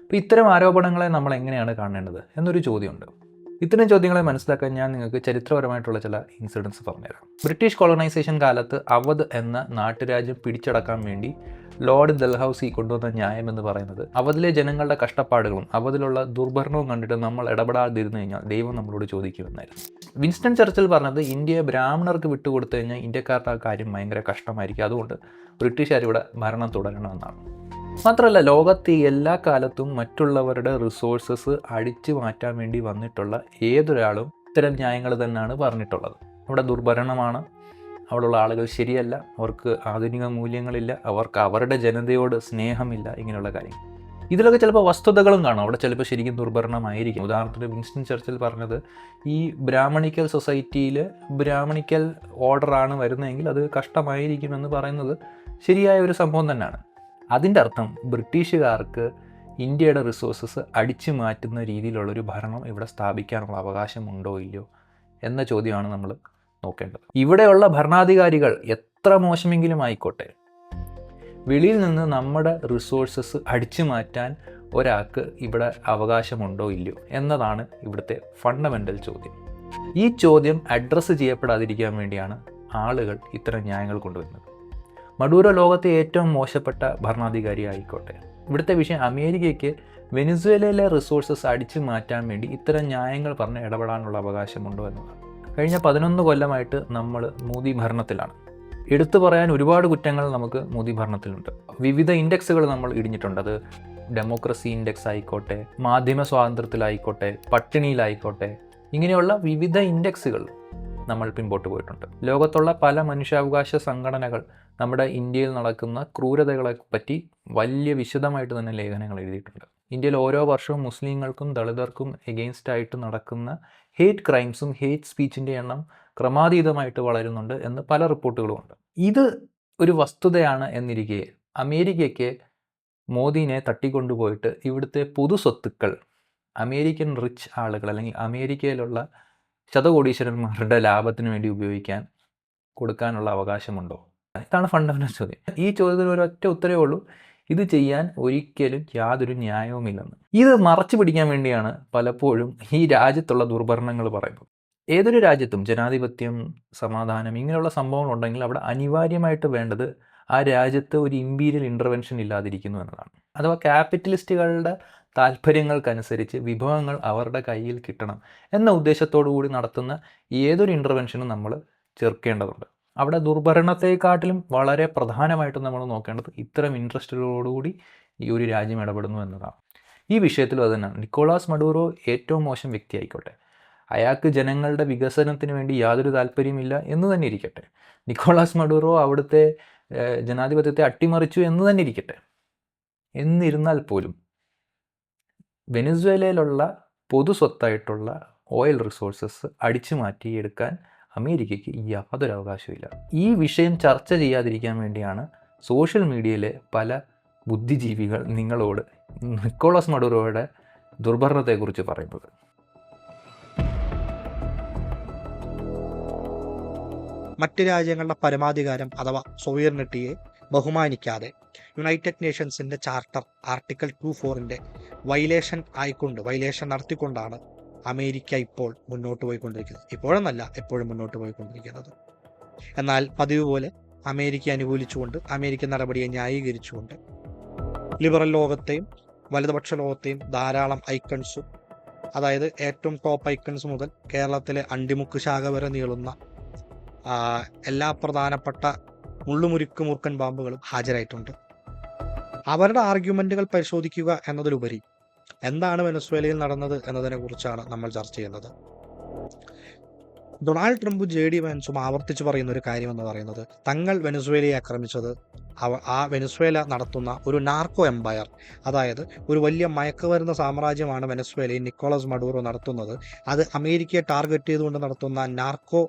അപ്പോൾ ഇത്തരം ആരോപണങ്ങളെ നമ്മൾ എങ്ങനെയാണ് കാണേണ്ടത് എന്നൊരു ചോദ്യമുണ്ട്. ഇത്തരം ചോദ്യങ്ങളെ മനസ്സിലാക്കാൻ ഞാൻ നിങ്ങൾക്ക് ചരിത്രപരമായിട്ടുള്ള ചില ഇൻസിഡൻസ് പറഞ്ഞുതരാം. ബ്രിട്ടീഷ് കോളനൈസേഷൻ കാലത്ത് അവധ് എന്ന നാട്ടുരാജ്യം പിടിച്ചടക്കാൻ വേണ്ടി ലോർഡ് ഡൽഹൌസി കൊണ്ടുവന്ന ന്യായം എന്ന് പറയുന്നത്, അവധിലെ ജനങ്ങളുടെ കഷ്ടപ്പാടുകളും അവധിലുള്ള ദുർഭരണവും കണ്ടിട്ട് നമ്മൾ ഇടപെടാതിരുന്നു കഴിഞ്ഞാൽ ദൈവം നമ്മളോട് ചോദിക്കുമെന്നായിരുന്നു. വിൻസ്റ്റൺ ചർച്ചിൽ പറഞ്ഞത്, ഇന്ത്യയെ ബ്രാഹ്മണർക്ക് വിട്ടുകൊടുത്തു കഴിഞ്ഞാൽ ഇന്ത്യക്കാരുടെ ആ കാര്യം ഭയങ്കര കഷ്ടമായിരിക്കും, അതുകൊണ്ട് ബ്രിട്ടീഷുകാർ ഇവിടെ ഭരണം തുടരണമെന്നാണ്. മാത്രമല്ല, ലോകത്തെ എല്ലാ കാലത്തും മറ്റുള്ളവരുടെ റിസോഴ്സസ് അടിച്ചു മാറ്റാൻ വേണ്ടി വന്നിട്ടുള്ള ഏതൊരാളും ഇത്തരം ന്യായങ്ങൾ തന്നെയാണ് പറഞ്ഞിട്ടുള്ളത്. അവിടെ ദുർഭരണമാണ്, അവിടെയുള്ള ആളുകൾ ശരിയല്ല, അവർക്ക് ആധുനിക മൂല്യങ്ങളില്ല, അവർക്ക് അവരുടെ ജനതയോട് സ്നേഹമില്ല, ഇങ്ങനെയുള്ള കാര്യങ്ങൾ. ഇതിലൊക്കെ ചിലപ്പോൾ വസ്തുതകളും കാണും, അവിടെ ചിലപ്പോൾ ശരിക്കും ദുർഭരണമായിരിക്കും. ഉദാഹരണത്തിന് വിൻസ്റ്റൺ ചർച്ചിൽ പറഞ്ഞത്, ഈ ബ്രാഹ്മണിക്കൽ സൊസൈറ്റിയിൽ ബ്രാഹ്മണിക്കൽ ഓർഡറാണ് വരുന്നതെങ്കിൽ അത് കഷ്ടമായിരിക്കുമെന്ന് പറയുന്നത് ശരിയായ ഒരു സംഭവം തന്നെയാണ്. അതിൻ്റെ അർത്ഥം ബ്രിട്ടീഷുകാർക്ക് ഇന്ത്യയുടെ റിസോഴ്സസ് അടിച്ചു മാറ്റുന്ന രീതിയിലുള്ളൊരു ഭരണം ഇവിടെ സ്ഥാപിക്കാനുള്ള അവകാശമുണ്ടോ ഇല്ലയോ എന്ന ചോദ്യമാണ് നമ്മൾ നോക്കേണ്ടത്. ഇവിടെയുള്ള ഭരണാധികാരികൾ എത്ര മോശമെങ്കിലും ആയിക്കോട്ടെ, വെളിയിൽ നിന്ന് നമ്മുടെ റിസോഴ്സസ് അടിച്ചു മാറ്റാൻ ഒരാൾക്ക് ഇവിടെ അവകാശമുണ്ടോ ഇല്ലയോ എന്നതാണ് ഇവിടുത്തെ ഫണ്ടമെൻ്റൽ ചോദ്യം. ഈ ചോദ്യം അഡ്രസ്സ് ചെയ്യപ്പെടാതിരിക്കാൻ വേണ്ടിയാണ് ആളുകൾ ഇത്തരം ന്യായങ്ങൾ കൊണ്ടുവരുന്നത്. മഡൂറോ ലോകത്തെ ഏറ്റവും മോശപ്പെട്ട ഭരണാധികാരി ആയിക്കോട്ടെ, ഇവിടുത്തെ വിഷയം അമേരിക്കയ്ക്ക് വെനിസ്വേലയിലെ റിസോഴ്സസ് അടിച്ചു മാറ്റാൻ വേണ്ടി ഇത്തരം ന്യായങ്ങൾ പറഞ്ഞ് ഇടപെടാനുള്ള അവകാശമുണ്ടോ എന്നതാണ്. കഴിഞ്ഞ 11 കൊല്ലമായിട്ട് നമ്മൾ മോദി ഭരണത്തിലാണ്. എടുത്തു പറയാൻ ഒരുപാട് കുറ്റങ്ങൾ നമുക്ക് മോദി ഭരണത്തിലുണ്ട്. വിവിധ ഇൻഡെക്സുകൾ നമ്മൾ ഇടിഞ്ഞിട്ടുണ്ട്. അത് ഡെമോക്രസി ഇൻഡെക്സ് ആയിക്കോട്ടെ, മാധ്യമ സ്വാതന്ത്ര്യത്തിലായിക്കോട്ടെ, പട്ടിണിയിലായിക്കോട്ടെ, ഇങ്ങനെയുള്ള വിവിധ ഇൻഡെക്സുകൾ നമ്മൾ പിമ്പോട്ട് പോയിട്ടുണ്ട്. ലോകത്തുള്ള പല മനുഷ്യാവകാശ സംഘടനകൾ നമ്മുടെ ഇന്ത്യയിൽ നടക്കുന്ന ക്രൂരതകളെ പറ്റി വലിയ വിശദമായിട്ട് തന്നെ ലേഖനങ്ങൾ എഴുതിയിട്ടുണ്ട്. ഇന്ത്യയിൽ ഓരോ വർഷവും മുസ്ലിങ്ങൾക്കും ദളിതർക്കും എഗെയിൻസ്റ്റായിട്ട് നടക്കുന്ന ഹേറ്റ് ക്രൈംസും ഹേറ്റ് സ്പീച്ചിൻ്റെ എണ്ണം ക്രമാതീതമായിട്ട് വളരുന്നുണ്ട് എന്ന് പല റിപ്പോർട്ടുകളുമുണ്ട്. ഇത് ഒരു വസ്തുതയാണ് എന്നിരിക്കെ അമേരിക്കയ്ക്ക് മോദിനെ തട്ടിക്കൊണ്ടുപോയിട്ട് ഇവിടുത്തെ പൊതു സ്വത്തുക്കൾ അമേരിക്കൻ റിച്ച് ആളുകൾ അല്ലെങ്കിൽ അമേരിക്കയിലുള്ള ശതകോടീശ്വരന്മാരുടെ ലാഭത്തിന് വേണ്ടി ഉപയോഗിക്കാൻ കൊടുക്കാനുള്ള അവകാശമുണ്ടോ? ഇതാണ് ഫണ്ടമെൻ്റൽ ചോദ്യം. ഈ ചോദ്യത്തിന് ഒരൊറ്റ ഉത്തരവേ ഉള്ളൂ, ഇത് ചെയ്യാൻ ഒരിക്കലും യാതൊരു ന്യായവുമില്ലെന്ന്. ഇത് മറച്ചു പിടിക്കാൻ വേണ്ടിയാണ് പലപ്പോഴും ഈ രാജ്യത്തുള്ള ദുർഭരണങ്ങൾ പറയുന്നത്. ഏതൊരു രാജ്യത്തും ജനാധിപത്യം, സമാധാനം, ഇങ്ങനെയുള്ള സംഭവങ്ങളുണ്ടെങ്കിൽ അവിടെ അനിവാര്യമായിട്ട് വേണ്ടത് ആ രാജ്യത്ത് ഒരു ഇമ്പീരിയൽ ഇൻ്റർവെൻഷൻ ഇല്ലാതിരിക്കുന്നു എന്നതാണ്. അഥവാ ക്യാപിറ്റലിസ്റ്റുകളുടെ താല്പര്യങ്ങൾക്കനുസരിച്ച് വിഭവങ്ങൾ അവരുടെ കയ്യിൽ കിട്ടണം എന്ന ഉദ്ദേശത്തോടു കൂടി നടത്തുന്ന ഏതൊരു ഇൻ്റർവെൻഷനും നമ്മൾ ചെറുക്കേണ്ടതുണ്ട്. അവിടെ ദുർഭരണത്തെക്കാട്ടിലും വളരെ പ്രധാനമായിട്ടും നമ്മൾ നോക്കേണ്ടത് ഇത്തരം ഇൻട്രസ്റ്റുകളോടുകൂടി ഈ ഒരു രാജ്യം ഇടപെടുന്നു എന്നതാണ്. ഈ വിഷയത്തിലും അത് തന്നെയാണ്. നിക്കോളാസ് മഡൂറോ ഏറ്റവും മോശം വ്യക്തി ആയിക്കോട്ടെ, അയാൾക്ക് ജനങ്ങളുടെ വികസനത്തിന് വേണ്ടി യാതൊരു താല്പര്യമില്ല എന്ന് തന്നെ ഇരിക്കട്ടെ, നിക്കോളാസ് മഡൂറോ അവിടുത്തെ ജനാധിപത്യത്തെ അട്ടിമറിച്ചു എന്ന് തന്നെ ഇരിക്കട്ടെ, എന്നിരുന്നാൽ പോലും വെനസ്വേലയിലുള്ള പൊതു സ്വത്തായിട്ടുള്ള ഓയിൽ റിസോഴ്സസ് അടിച്ചു മാറ്റിയെടുക്കാൻ അമേരിക്കയ്ക്ക് യാതൊരു അവകാശമില്ല. ഈ വിഷയം ചർച്ച ചെയ്യാതിരിക്കാൻ വേണ്ടിയാണ് സോഷ്യൽ മീഡിയയിലെ പല ബുദ്ധിജീവികൾ നിങ്ങളോട് നിക്കോളാസ് മഡൂറോയുടെ ദുർഭരണത്തെക്കുറിച്ച് പറയുന്നത്. മറ്റ് രാജ്യങ്ങളുടെ പരമാധികാരം അഥവാ സോവറിനിറ്റിയെ ബഹുമാനിക്കാതെ യുണൈറ്റഡ് നേഷൻസിന്റെ ചാർട്ടർ ആർട്ടിക്കിൾ 24 വയലേഷൻ നടത്തിക്കൊണ്ടാണ് അമേരിക്ക ഇപ്പോൾ മുന്നോട്ട് പോയിക്കൊണ്ടിരിക്കുന്നത്. ഇപ്പോഴെന്നല്ല, എപ്പോഴും മുന്നോട്ട് പോയിക്കൊണ്ടിരിക്കുന്നത്. എന്നാൽ പതിവ് പോലെ അമേരിക്ക അനുകൂലിച്ചുകൊണ്ട്, അമേരിക്കൻ നടപടിയെ ന്യായീകരിച്ചുകൊണ്ട് ലിബറൽ ലോകത്തെയും വലതുപക്ഷ ലോകത്തെയും ധാരാളം ഐക്കൺസും, അതായത് ഏറ്റവും ടോപ്പ് ഐക്കൺസ് മുതൽ കേരളത്തിലെ അണ്ടിമുക്ക് ശാഖ വരെ നീളുന്ന എല്ലാ പ്രധാനപ്പെട്ട മുള്ളുമുരുക്ക് മൂർക്കൻ പാമ്പുകളും ഹാജരായിട്ടുണ്ട്. അവരുടെ ആർഗ്യുമെന്റുകൾ പരിശോധിക്കുക എന്നതിലുപരി എന്താണ് വെനസ്വേലയിൽ നടന്നത് എന്നതിനെ കുറിച്ചാണ് നമ്മൾ ചർച്ച ചെയ്യുന്നത്. ഡൊണാൾഡ് ട്രംപും JD വാൻസും ആവർത്തിച്ച് പറയുന്ന ഒരു കാര്യം എന്ന് പറയുന്നത്, തങ്ങൾ വെനസ്വേലയെ ആക്രമിച്ചത് ആ വെനസ്വേല നടത്തുന്ന ഒരു നാർക്കോ എംപയർ, അതായത് ഒരു വലിയ മയക്കുമരുന്ന് സാമ്രാജ്യമാണ് വെനസ്വേലയിൽ നിക്കോളാസ് മഡൂറോ നടത്തുന്നത്. അത് അമേരിക്കയെ ടാർഗറ്റ് ചെയ്തുകൊണ്ട് നടത്തുന്ന നാർക്കോ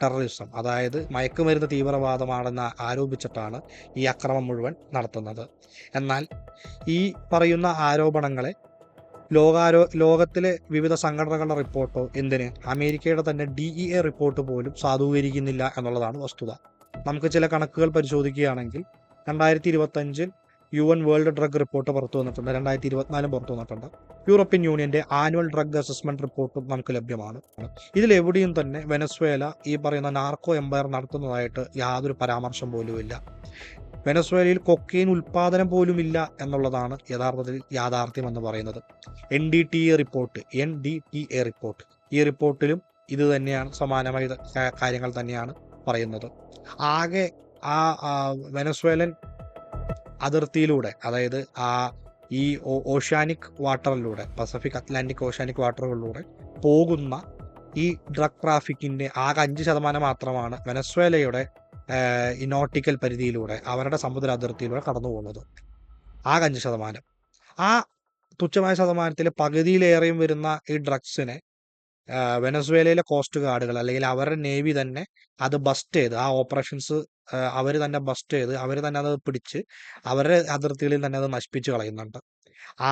ടെററിസം, അതായത് മയക്കുമരുന്ന് തീവ്രവാദമാണെന്ന് ആരോപിച്ചിട്ടാണ് ഈ അക്രമം മുഴുവൻ നടത്തുന്നത്. എന്നാൽ ഈ പറയുന്ന ആരോപണങ്ങളെ ലോകത്തിലെ വിവിധ സംഘടനകളുടെ റിപ്പോർട്ടോ എന്തിന് അമേരിക്കയുടെ തന്നെ DEA റിപ്പോർട്ട് പോലും സാധൂകരിക്കുന്നില്ല എന്നുള്ളതാണ് വസ്തുത. നമുക്ക് ചില കണക്കുകൾ പരിശോധിക്കുകയാണെങ്കിൽ 2025 UN വേൾഡ് ഡ്രഗ് റിപ്പോർട്ട് പുറത്തു വന്നിട്ടുണ്ട്, 2024 പുറത്തു വന്നിട്ടുണ്ട്. യൂറോപ്യൻ യൂണിയന്റെ ആനുവൽ ഡ്രഗ് അസസ്മെന്റ് റിപ്പോർട്ടും നമുക്ക് ലഭ്യമാണ്. ഇതിലെവിടെയും തന്നെ വെനസ്വേല ഈ പറയുന്ന നാർക്കോ എംപയർ നടത്തുന്നതായിട്ട് യാതൊരു പരാമർശം പോലുമില്ല. വെനസ്വേലയിൽ കൊക്കെയിൻ ഉൽപാദനം പോലും ഇല്ല എന്നുള്ളതാണ് യഥാർത്ഥത്തിൽ യാഥാർത്ഥ്യം എന്ന് പറയുന്നത്. NDTA റിപ്പോർട്ട് ഈ റിപ്പോർട്ടിലും ഇത് തന്നെയാണ്, സമാനമായ കാര്യങ്ങൾ തന്നെയാണ് പറയുന്നത്. ആകെ ആ വെനസ്വേലൻ അതിർത്തിയിലൂടെ, അതായത് ഈ ഓഷ്യാനിക് വാട്ടറിലൂടെ, പസഫിക് അറ്റ്ലാന്റിക് ഓഷ്യാനിക് വാട്ടറുകളിലൂടെ പോകുന്ന ഈ ഡ്രഗ് ട്രാഫിക്കിന്റെ ആകെ 5% മാത്രമാണ് വെനസ്വേലയുടെ ഈ നോട്ടിക്കൽ പരിധിയിലൂടെ, അവരുടെ സമുദ്ര അതിർത്തിയിലൂടെ കടന്നു പോകുന്നത്. ആകെ 5%. ആ തുച്ഛമായ ശതമാനത്തിൽ പകുതിയിലേറെയും വരുന്ന ഈ ഡ്രഗ്സിനെ വെനസ്വേലയിലെ കോസ്റ്റ് ഗാർഡുകൾ അല്ലെങ്കിൽ അവരുടെ നേവി തന്നെ അത് ബസ്റ്റ് ചെയ്ത്, ആ ഓപ്പറേഷൻസ് അവർ തന്നെ ബസ്റ്റ് ചെയ്ത്, അവർ തന്നെ അത് പിടിച്ച് അവരുടെ അതിർത്തികളിൽ തന്നെ അത് നശിപ്പിച്ച് കളയുന്നുണ്ട്. ആ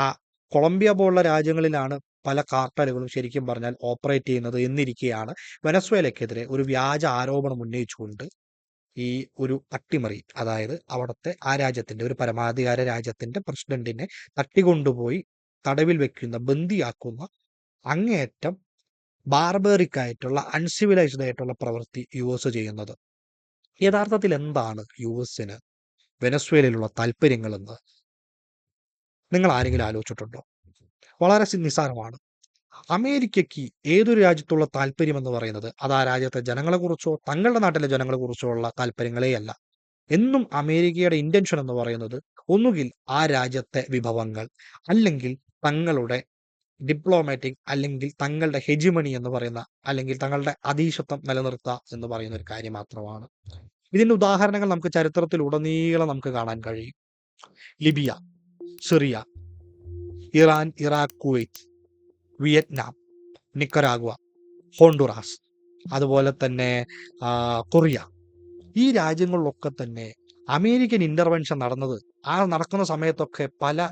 കൊളംബിയ പോലുള്ള രാജ്യങ്ങളിലാണ് പല കാർട്ടലുകളും ശരിക്കും പറഞ്ഞാൽ ഓപ്പറേറ്റ് ചെയ്യുന്നത് എന്നിരിക്കെയാണ് വെനസ്വേലയ്ക്കെതിരെ ഒരു വ്യാജ ആരോപണം ഉന്നയിച്ചുകൊണ്ട് ഈ ഒരു അട്ടിമറി, അതായത് അവിടുത്തെ ആ രാജ്യത്തിന്റെ, ഒരു പരമാധികാര രാജ്യത്തിന്റെ പ്രസിഡന്റിനെ തട്ടിക്കൊണ്ടുപോയി തടവിൽ വെക്കുന്ന, ബന്ദിയാക്കുന്ന അങ്ങേയറ്റം ബാർബറിക് ആയിട്ടുള്ള, അൺസിവിലൈസ്ഡ് ആയിട്ടുള്ള പ്രവൃത്തി US ചെയ്യുന്നത്. യഥാർത്ഥത്തിൽ എന്താണ് USന് വെനസ്വേലയിലുള്ള താല്പര്യങ്ങളെന്ന് നിങ്ങൾ ആരെങ്കിലും ആലോചിച്ചിട്ടുണ്ടോ? വളരെ നിസ്സാരമാണ്. അമേരിക്കയ്ക്ക് ഏതൊരു രാജ്യത്തുള്ള താല്പര്യം എന്ന് പറയുന്നത് അത് ആ രാജ്യത്തെ ജനങ്ങളെക്കുറിച്ചോ തങ്ങളുടെ നാട്ടിലെ ജനങ്ങളെക്കുറിച്ചോ ഉള്ള താല്പര്യങ്ങളെയല്ല. എന്നും അമേരിക്കയുടെ ഇന്റൻഷൻ എന്ന് പറയുന്നത് ഒന്നുകിൽ ആ രാജ്യത്തെ വിഭവങ്ങൾ, അല്ലെങ്കിൽ തങ്ങളുടെ ഡിപ്ലോമാറ്റിക്, അല്ലെങ്കിൽ തങ്ങളുടെ ഹെജിമണി എന്ന് പറയുന്ന, അല്ലെങ്കിൽ തങ്ങളുടെ അധീശത്വം നിലനിർത്തുക എന്ന് പറയുന്ന ഒരു കാര്യം മാത്രമാണ്. ഇതിന്റെ ഉദാഹരണങ്ങൾ നമുക്ക് ചരിത്രത്തിൽ ഉടനീളം നമുക്ക് കാണാൻ കഴിയും. Libya, Syria, Iran, Iraq, Kuwait, Vietnam, Nicaragua, Honduras, അതുപോലെ തന്നെ കൊറിയ, ഈ രാജ്യങ്ങളിലൊക്കെ തന്നെ അമേരിക്കൻ ഇന്റർവെൻഷൻ നടക്കുന്ന സമയത്തൊക്കെ പല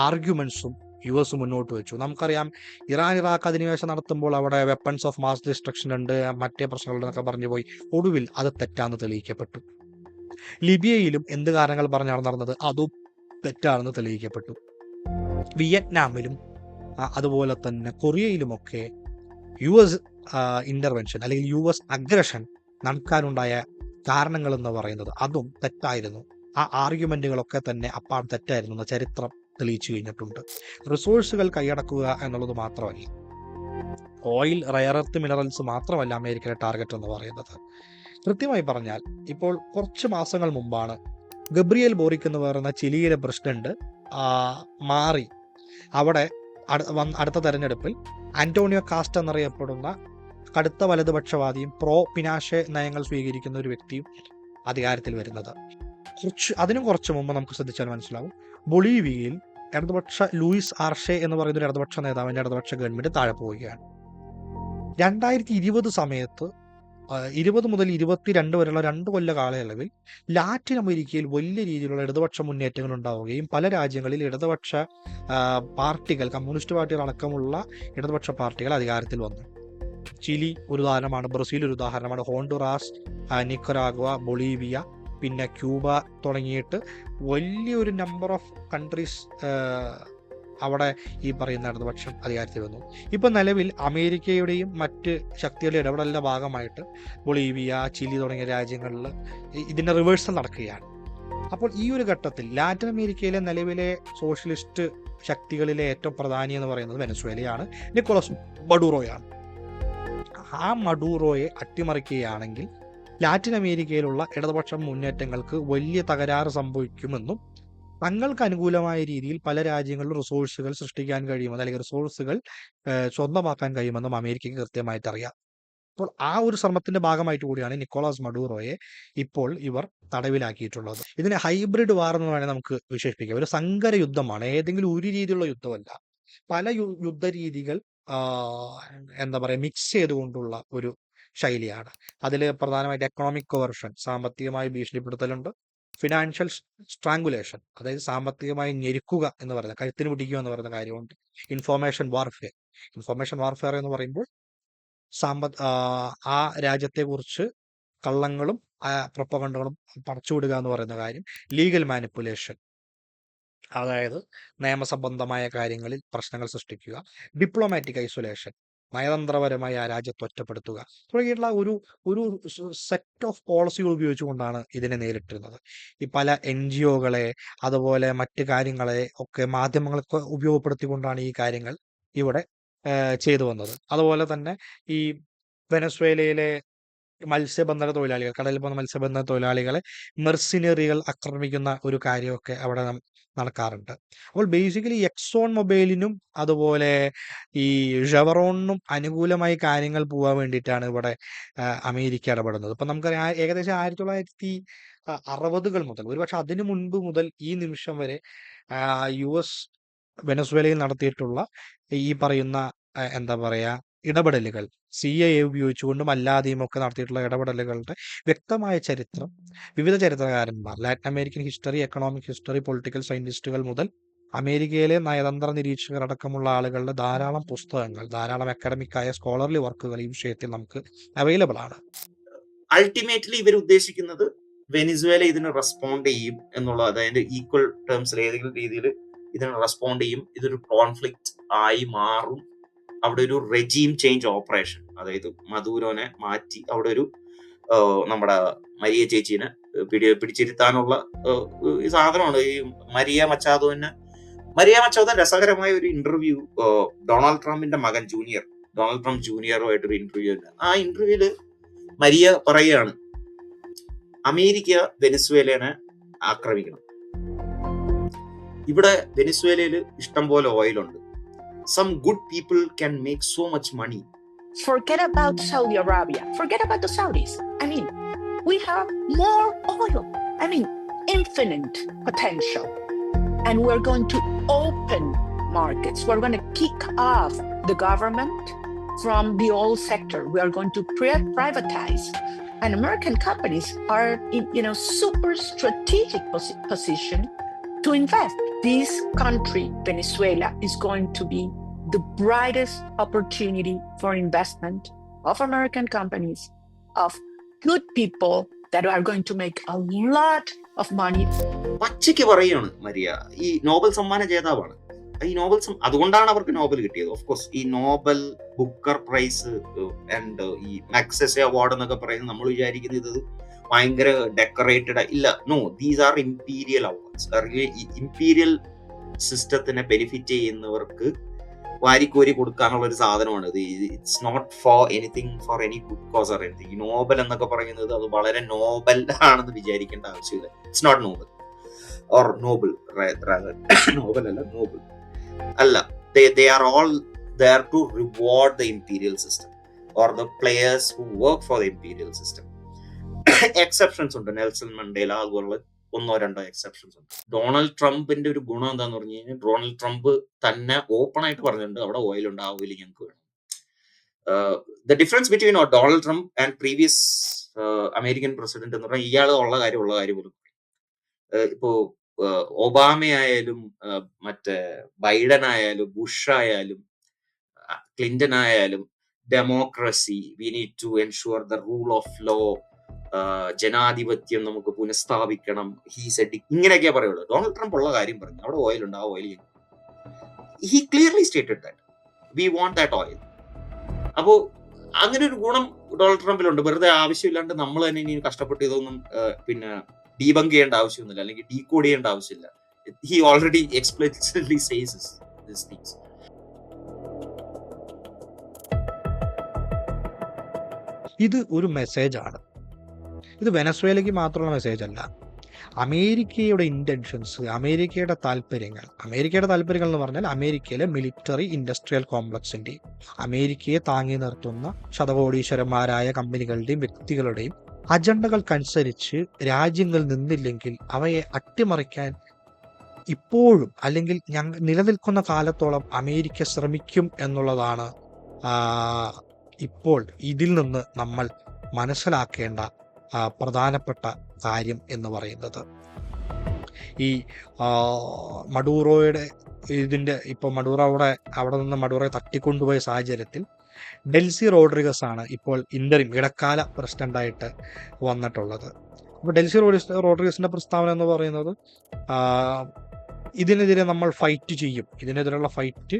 ആർഗ്യുമെന്റ്സും US മുന്നോട്ട് വെച്ചു. നമുക്കറിയാം, ഇറാൻ ഇറാഖ് അധിനിവേശം നടത്തുമ്പോൾ അവിടെ വെപ്പൺസ് ഓഫ് മാസ് ഡിസ്ട്രക്ഷൻ ഉണ്ട്, മറ്റേ പ്രശ്നങ്ങളുണ്ടെന്നൊക്കെ പറഞ്ഞു പോയി. ഒടുവിൽ അത് തെറ്റാണെന്ന് തെളിയിക്കപ്പെട്ടു. ലിബിയയിലും എന്ത് കാരണങ്ങൾ പറഞ്ഞാണ് നടന്നത്, അതും തെറ്റാണെന്ന് തെളിയിക്കപ്പെട്ടു. വിയറ്റ്നാമിലും അതുപോലെ തന്നെ കൊറിയയിലുമൊക്കെ US ഇന്റർവെൻഷൻ അല്ലെങ്കിൽ US അഗ്രഷൻ നടക്കാനുണ്ടായ കാരണങ്ങൾ എന്ന് പറയുന്നത് അതും തെറ്റായിരുന്നു. ആ ആർഗ്യുമെന്റുകളൊക്കെ തന്നെ അപ്പാട് തെറ്റായിരുന്നു എന്ന് ചരിത്രം തെളിയിച്ചു കഴിഞ്ഞിട്ടുണ്ട്. റിസോഴ്സുകൾ കൈയടക്കുക എന്നുള്ളത് മാത്രമല്ല, ഓയിൽ, റയർ എർത്ത് മിനറൽസ് മാത്രമല്ല അമേരിക്കയുടെ ടാർഗറ്റ് എന്ന് പറയുന്നത്. കൃത്യമായി പറഞ്ഞാൽ ഇപ്പോൾ കുറച്ച് മാസങ്ങൾ മുമ്പാണ് ഗബ്രിയേൽ ബോറിക് എന്ന് പറയുന്ന ചിലിയിലെ പ്രസിഡന്റ് മാറി അവിടെ അടുത്ത തെരഞ്ഞെടുപ്പിൽ ആന്റോണിയോ കാസ്റ്റ് എന്നറിയപ്പെടുന്ന കടുത്ത വലതുപക്ഷവാദിയും പ്രോ പിനാഷെ നയങ്ങൾ സ്വീകരിക്കുന്ന ഒരു വ്യക്തിയും അധികാരത്തിൽ വരുന്നത്. അതിനും കുറച്ച് മുമ്പ് നമുക്ക് ശ്രദ്ധിച്ചാൽ മനസ്സിലാവും, ബൊളീവിയയിൽ ഇടതുപക്ഷ ലൂയിസ് ആർഷെ എന്ന് പറയുന്ന ഒരു ഇടതുപക്ഷ നേതാവിന്റെ ഇടതുപക്ഷ ഗവൺമെന്റ് താഴെ പോവുകയാണ്. 2020 സമയത്ത് 20 മുതൽ 22 വരെയുള്ള 2 കൊല്ല കാലയളവിൽ ലാറ്റിൻ അമേരിക്കയിൽ വലിയ രീതിയിലുള്ള ഇടതുപക്ഷ മുന്നേറ്റങ്ങൾ ഉണ്ടാവുകയും പല രാജ്യങ്ങളിൽ ഇടതുപക്ഷ പാർട്ടികൾ, കമ്മ്യൂണിസ്റ്റ് പാർട്ടികൾ അടക്കമുള്ള ഇടതുപക്ഷ പാർട്ടികൾ അധികാരത്തിൽ വന്നു. ചിലി ഒരു ഉദാഹരണമാണ്, ബ്രസീൽ ഒരു ഉദാഹരണമാണ്, ഹോണ്ടുറാസ്, നിക്കരാഗ്വ, ബൊളീവിയ, പിന്നെ ക്യൂബ തുടങ്ങിയിട്ട് വലിയൊരു നമ്പർ ഓഫ് കൺട്രീസ് അവിടെ ഈ പറയുന്ന ഇടതുപക്ഷം അധികാരത്തിൽ വന്നു. ഇപ്പം നിലവിൽ അമേരിക്കയുടെയും മറ്റ് ശക്തികളുടെ ഇടപെടലിൻ്റെ ഭാഗമായിട്ട് ബൊളീവിയ, ചിലി തുടങ്ങിയ രാജ്യങ്ങളിൽ ഇതിൻ്റെ റിവേഴ്സൽ നടക്കുകയാണ്. അപ്പോൾ ഈ ഒരു ഘട്ടത്തിൽ ലാറ്റിൻ അമേരിക്കയിലെ നിലവിലെ സോഷ്യലിസ്റ്റ് ശക്തികളിലെ ഏറ്റവും പ്രധാനി എന്ന് പറയുന്നത് വെനസ്വേലയാണ്, നിക്കോളാസ് മഡൂറോയാണ്. ആ മഡൂറോയെ അട്ടിമറിക്കുകയാണെങ്കിൽ ലാറ്റിൻ അമേരിക്കയിലുള്ള ഇടതുപക്ഷ മുന്നേറ്റങ്ങൾക്ക് വലിയ തകരാറ് സംഭവിക്കുമെന്നും തങ്ങൾക്ക് അനുകൂലമായ രീതിയിൽ പല രാജ്യങ്ങളിലും റിസോഴ്സുകൾ സൃഷ്ടിക്കാൻ കഴിയുമെന്ന്, അല്ലെങ്കിൽ റിസോഴ്സുകൾ സ്വന്തമാക്കാൻ കഴിയുമെന്നും അമേരിക്കയ്ക്ക് കൃത്യമായിട്ട് അറിയാം. അപ്പോൾ ആ ഒരു ശ്രമത്തിന്റെ ഭാഗമായിട്ട് കൂടിയാണ് നിക്കോളാസ് മഡൂറോയെ ഇപ്പോൾ ഇവർ തടവിലാക്കിയിട്ടുള്ളത്. ഇതിനെ ഹൈബ്രിഡ് വാർ എന്ന് വേണമെങ്കിൽ നമുക്ക് വിശേഷിപ്പിക്കാം. ഒരു സങ്കര യുദ്ധമാണ്, ഏതെങ്കിലും ഒരു രീതിയിലുള്ള യുദ്ധമല്ല. പല യുദ്ധ രീതികൾ എന്താ പറയുക മിക്സ് ചെയ്തുകൊണ്ടുള്ള ഒരു ശൈലിയാണ്. അതിൽ പ്രധാനമായിട്ട് എക്കണോമിക് കോവർഷൻ, സാമ്പത്തികമായി ഭീഷണിപ്പെടുത്തലുണ്ട്. ഫിനാൻഷ്യൽ സ്ട്രാങ്കുലേഷൻ, അതായത് സാമ്പത്തികമായി ഞെരുക്കുക എന്ന് പറയുന്നത്, കഴുത്തിന് പിടിക്കുക എന്ന് പറയുന്ന കാര്യമുണ്ട്. ഇൻഫോർമേഷൻ വാർഫെയർ എന്ന് പറയുമ്പോൾ ആ രാജ്യത്തെക്കുറിച്ച് കള്ളങ്ങളും പ്രൊപ്പഗണ്ടകളും പടച്ചുവിടുക എന്ന് പറയുന്ന കാര്യം. ലീഗൽ മാനിപ്പുലേഷൻ, അതായത് നിയമസംബന്ധമായ കാര്യങ്ങളിൽ പ്രശ്നങ്ങൾ സൃഷ്ടിക്കുക. ഡിപ്ലോമാറ്റിക് ഐസൊലേഷൻ, നയതന്ത്രപരമായി ആ രാജ്യത്തെ ഒറ്റപ്പെടുത്തുക തുടങ്ങിയിട്ടുള്ള ഒരു സെറ്റ് ഓഫ് പോളിസികൾ ഉപയോഗിച്ചുകൊണ്ടാണ് ഇതിനെ നേരിട്ടിരുന്നത്. ഈ പല NGO-കളെ അതുപോലെ മറ്റ് കാര്യങ്ങളെ ഒക്കെ മാധ്യമങ്ങളൊക്കെ ഉപയോഗപ്പെടുത്തിക്കൊണ്ടാണ് ഈ കാര്യങ്ങൾ ഇവിടെ ചെയ്തു വന്നത്. അതുപോലെ തന്നെ ഈ വെനസ്വേലയിലെ മത്സ്യബന്ധന തൊഴിലാളികൾ, കടലിൽ പോകുന്ന മത്സ്യബന്ധന തൊഴിലാളികളെ മെർസിനറികൾ ആക്രമിക്കുന്ന ഒരു കാര്യമൊക്കെ അവിടെ നടക്കാറുണ്ട്. അപ്പോൾ ബേസിക്കലി എക്സോൺ മൊബൈലിനും അതുപോലെ ഈ ഷെവറോണിനും അനുകൂലമായി കാര്യങ്ങൾ പോകാൻ വേണ്ടിയിട്ടാണ് ഇവിടെ അമേരിക്ക ഇടപെടുന്നത്. ഇപ്പം നമുക്കറിയാം, ഏകദേശം 1960 മുതൽ, ഒരുപക്ഷെ അതിനു മുൻപ് മുതൽ ഈ നിമിഷം വരെ US വെനസ്വേലയിൽ നടത്തിയിട്ടുള്ള ഈ പറയുന്ന എന്താ പറയുക ഇടപെടലുകൾ, CIA ഉപയോഗിച്ചുകൊണ്ടും അല്ലാതെയും ഒക്കെ നടത്തിയിട്ടുള്ള ഇടപെടലുകളുടെ വ്യക്തമായ ചരിത്രം വിവിധ ചരിത്രകാരന്മാർ, Latin American history, economic history, political സയന്റിസ്റ്റുകൾ മുതൽ അമേരിക്കയിലെ നയതന്ത്ര നിരീക്ഷകർ അടക്കമുള്ള ആളുകളുടെ ധാരാളം പുസ്തകങ്ങൾ, ധാരാളം അക്കാഡമിക്കായ സ്കോളർലി വർക്കുകൾ ഈ വിഷയത്തിൽ നമുക്ക് അവൈലബിൾ ആണ്. അൾട്ടിമേറ്റ്ലി ഇവർ ഉദ്ദേശിക്കുന്നത് വെനിസ്വേല ഇതിന് റെസ്പോണ്ട് ചെയ്യും എന്നുള്ളത്, അതായത് ഈക്വൽ ടേംസിൽ ഏതെങ്കിലും രീതിയിൽ ഇതിന് റെസ്പോണ്ട് ചെയ്യും, ഇതൊരു കോൺഫ്ലിക്റ്റ് ആയി മാറും, അവിടെ ഒരു റെജീം ചേഞ്ച് ഓപ്പറേഷൻ, അതായത് മദൂരോനെ മാറ്റി അവിടെ ഒരു നമ്മുടെ മരിയ ചേച്ചീനെ പിടിച്ചിരുത്താനുള്ള സാധനമാണ് ഈ മരിയ മച്ചാദോ. രസകരമായ ഒരു ഇന്റർവ്യൂ ഡൊണാൾഡ് ട്രംപിന്റെ മകൻ ഡൊണാൾഡ് ട്രംപ് ജൂനിയറുമായിട്ടൊരു ഇന്റർവ്യൂ ഉണ്ട്. ആ ഇന്റർവ്യൂല് മരിയ പറയുകയാണ്, അമേരിക്ക വെനിസ്വേലനെ ആക്രമിക്കണം, ഇവിടെ വെനിസ്വേലയിൽ ഇഷ്ടം പോലെ ഓയിലുണ്ട്, some good people can make so much money. Forget about Saudi Arabia. Forget about the Saudis. I mean, we have more oil. I mean, infinite potential. And we're going to open markets. We're going to kick off the government from the oil sector. We are going to privatize. And American companies are in, super strategic position to invest. This country, Venezuela, is going to be the brightest opportunity for investment of American companies, of good people that are going to make a lot of money. പച്ചയ്ക്ക് പറയുകയാണ് Maria, ഈ Nobel സമ്മാന ജേതാവാണ്. ഈ Nobel അതുകൊണ്ടാണ് അവർക്ക് Nobel കിട്ടിയത്. Of course ഈ Nobel, Booker price and ഈ മാക്സസെ അവാർഡ് എന്നൊക്കെ പറയുന്നത് നമ്മൾ വിചാരിക്കുന്നത് ഇത് ഭയങ്കര ഡെക്കറേറ്റഡ് ഇല്ല. No, these are imperial awards. Imperial സിസ്റ്റത്തിനെ ബെനിഫിറ്റ് ചെയ്യുന്നവർക്ക് വാരിക്കോരി കൊടുക്കാനുള്ള ഒരു സാധനമാണ് ഇത്. It's not for anything, for any good cause or anything. ഈ നോബൽ എന്നൊക്കെ പറയുന്നത് അത് വളരെ നോബൽ ആണെന്ന് വിചാരിക്കേണ്ട ആവശ്യമില്ല. It's not Nobel or noble, Nobel അല്ല, നോബിൾ അല്ല. they are all there to reward the imperial system or the players who work for the imperial system. Exceptions ഉണ്ട്, നെൽസൺ മണ്ടേല അതുപോലുള്ള 1-2 എക്സെപ്ഷൻസ് ഉണ്ട്. ഡൊണാൾഡ് ട്രംപിന്റെ ഒരു ഗുണം എന്താന്ന് പറഞ്ഞു കഴിഞ്ഞാൽ, ഡൊണാൾഡ് ട്രംപ് തന്നെ ഓപ്പൺ ആയിട്ട് പറഞ്ഞിട്ടുണ്ട് അവിടെ ഓയിൽ ഉണ്ട്, ആ ഓയിൽ ഞങ്ങൾക്ക് വേണം. The difference between Donald Trump and previous American president എന്ന് പറഞ്ഞാൽ ഇയാൾ ഉള്ള കാര്യം പോലും. ഇപ്പോ ഒബാമയായാലും മറ്റേ ബൈഡൻ ആയാലും ബുഷ് ആയാലും ക്ലിന്റൺ ആയാലും democracy, we need to ensure the rule of law, ജനാധിപത്യം നമുക്ക് പുനഃസ്ഥാപിക്കണം, ഹീ സെഡ്, ഇങ്ങനെയൊക്കെയാ പറയുള്ളൂ. ഡൊണാൾഡ് ട്രംപ് ഉള്ള കാര്യം പറഞ്ഞു അവിടെ ഓയിൽ ഉണ്ട്, ആ oil he clearly stated that we want that oil. അപ്പോ അങ്ങനെ ഒരു ഗുണം ഡൊണാൾഡ് ട്രംപിലുണ്ട്. വെറുതെ ആവശ്യമില്ലാണ്ട് നമ്മൾ തന്നെ ഇനി കഷ്ടപ്പെട്ട് ഇതൊന്നും പിന്നെ ഡീബങ്ക് ചെയ്യേണ്ട ആവശ്യമൊന്നുമില്ല, അല്ലെങ്കിൽ ഡീകോഡ് ചെയ്യേണ്ട ആവശ്യമില്ല. He already explicitly says this things. ഇത് ഒരു മെസ്സേജാണ്. ഇത് വെനസ്വേലയ്ക്ക് മാത്രമുള്ള മെസ്സേജ് അല്ല. അമേരിക്കയുടെ ഇന്റൻഷൻസ്, അമേരിക്കയുടെ താല്പര്യങ്ങൾ എന്ന് പറഞ്ഞാൽ അമേരിക്കയിലെ മിലിറ്ററി ഇൻഡസ്ട്രിയൽ കോംപ്ലക്സിന്റെയും അമേരിക്കയെ താങ്ങി നിർത്തുന്ന ശതകോടീശ്വരന്മാരായ കമ്പനികളുടെയും വ്യക്തികളുടെയും അജണ്ടകൾക്കനുസരിച്ച് രാജ്യങ്ങൾ നിന്നില്ലെങ്കിൽ അവയെ അട്ടിമറിക്കാൻ ഇപ്പോഴും അല്ലെങ്കിൽ നിലനിൽക്കുന്ന കാലത്തോളം അമേരിക്ക ശ്രമിക്കും എന്നുള്ളതാണ് ഇപ്പോൾ ഇതിൽ നിന്ന് നമ്മൾ മനസ്സിലാക്കേണ്ട പ്രധാനപ്പെട്ട കാര്യം എന്ന് പറയുന്നത്. ഈ മഡൂറോയുടെ ഇപ്പോൾ മഡൂറോയുടെ അവിടെ നിന്ന് മഡൂറോയെ തട്ടിക്കൊണ്ടുപോയ സാഹചര്യത്തിൽ ഡെൽസി റോഡ്രിഗസ് ആണ് ഇപ്പോൾ ഇടക്കാല പ്രസിഡന്റായിട്ട് വന്നിട്ടുള്ളത്. അപ്പോൾ ഡെൽസി റോഡ്രിഗസിന്റെ പ്രസ്താവന എന്ന് പറയുന്നത് ഇതിനെതിരെ നമ്മൾ ഫൈറ്റ് ചെയ്യും, ഇതിനെതിരെയുള്ള ഫൈറ്റ്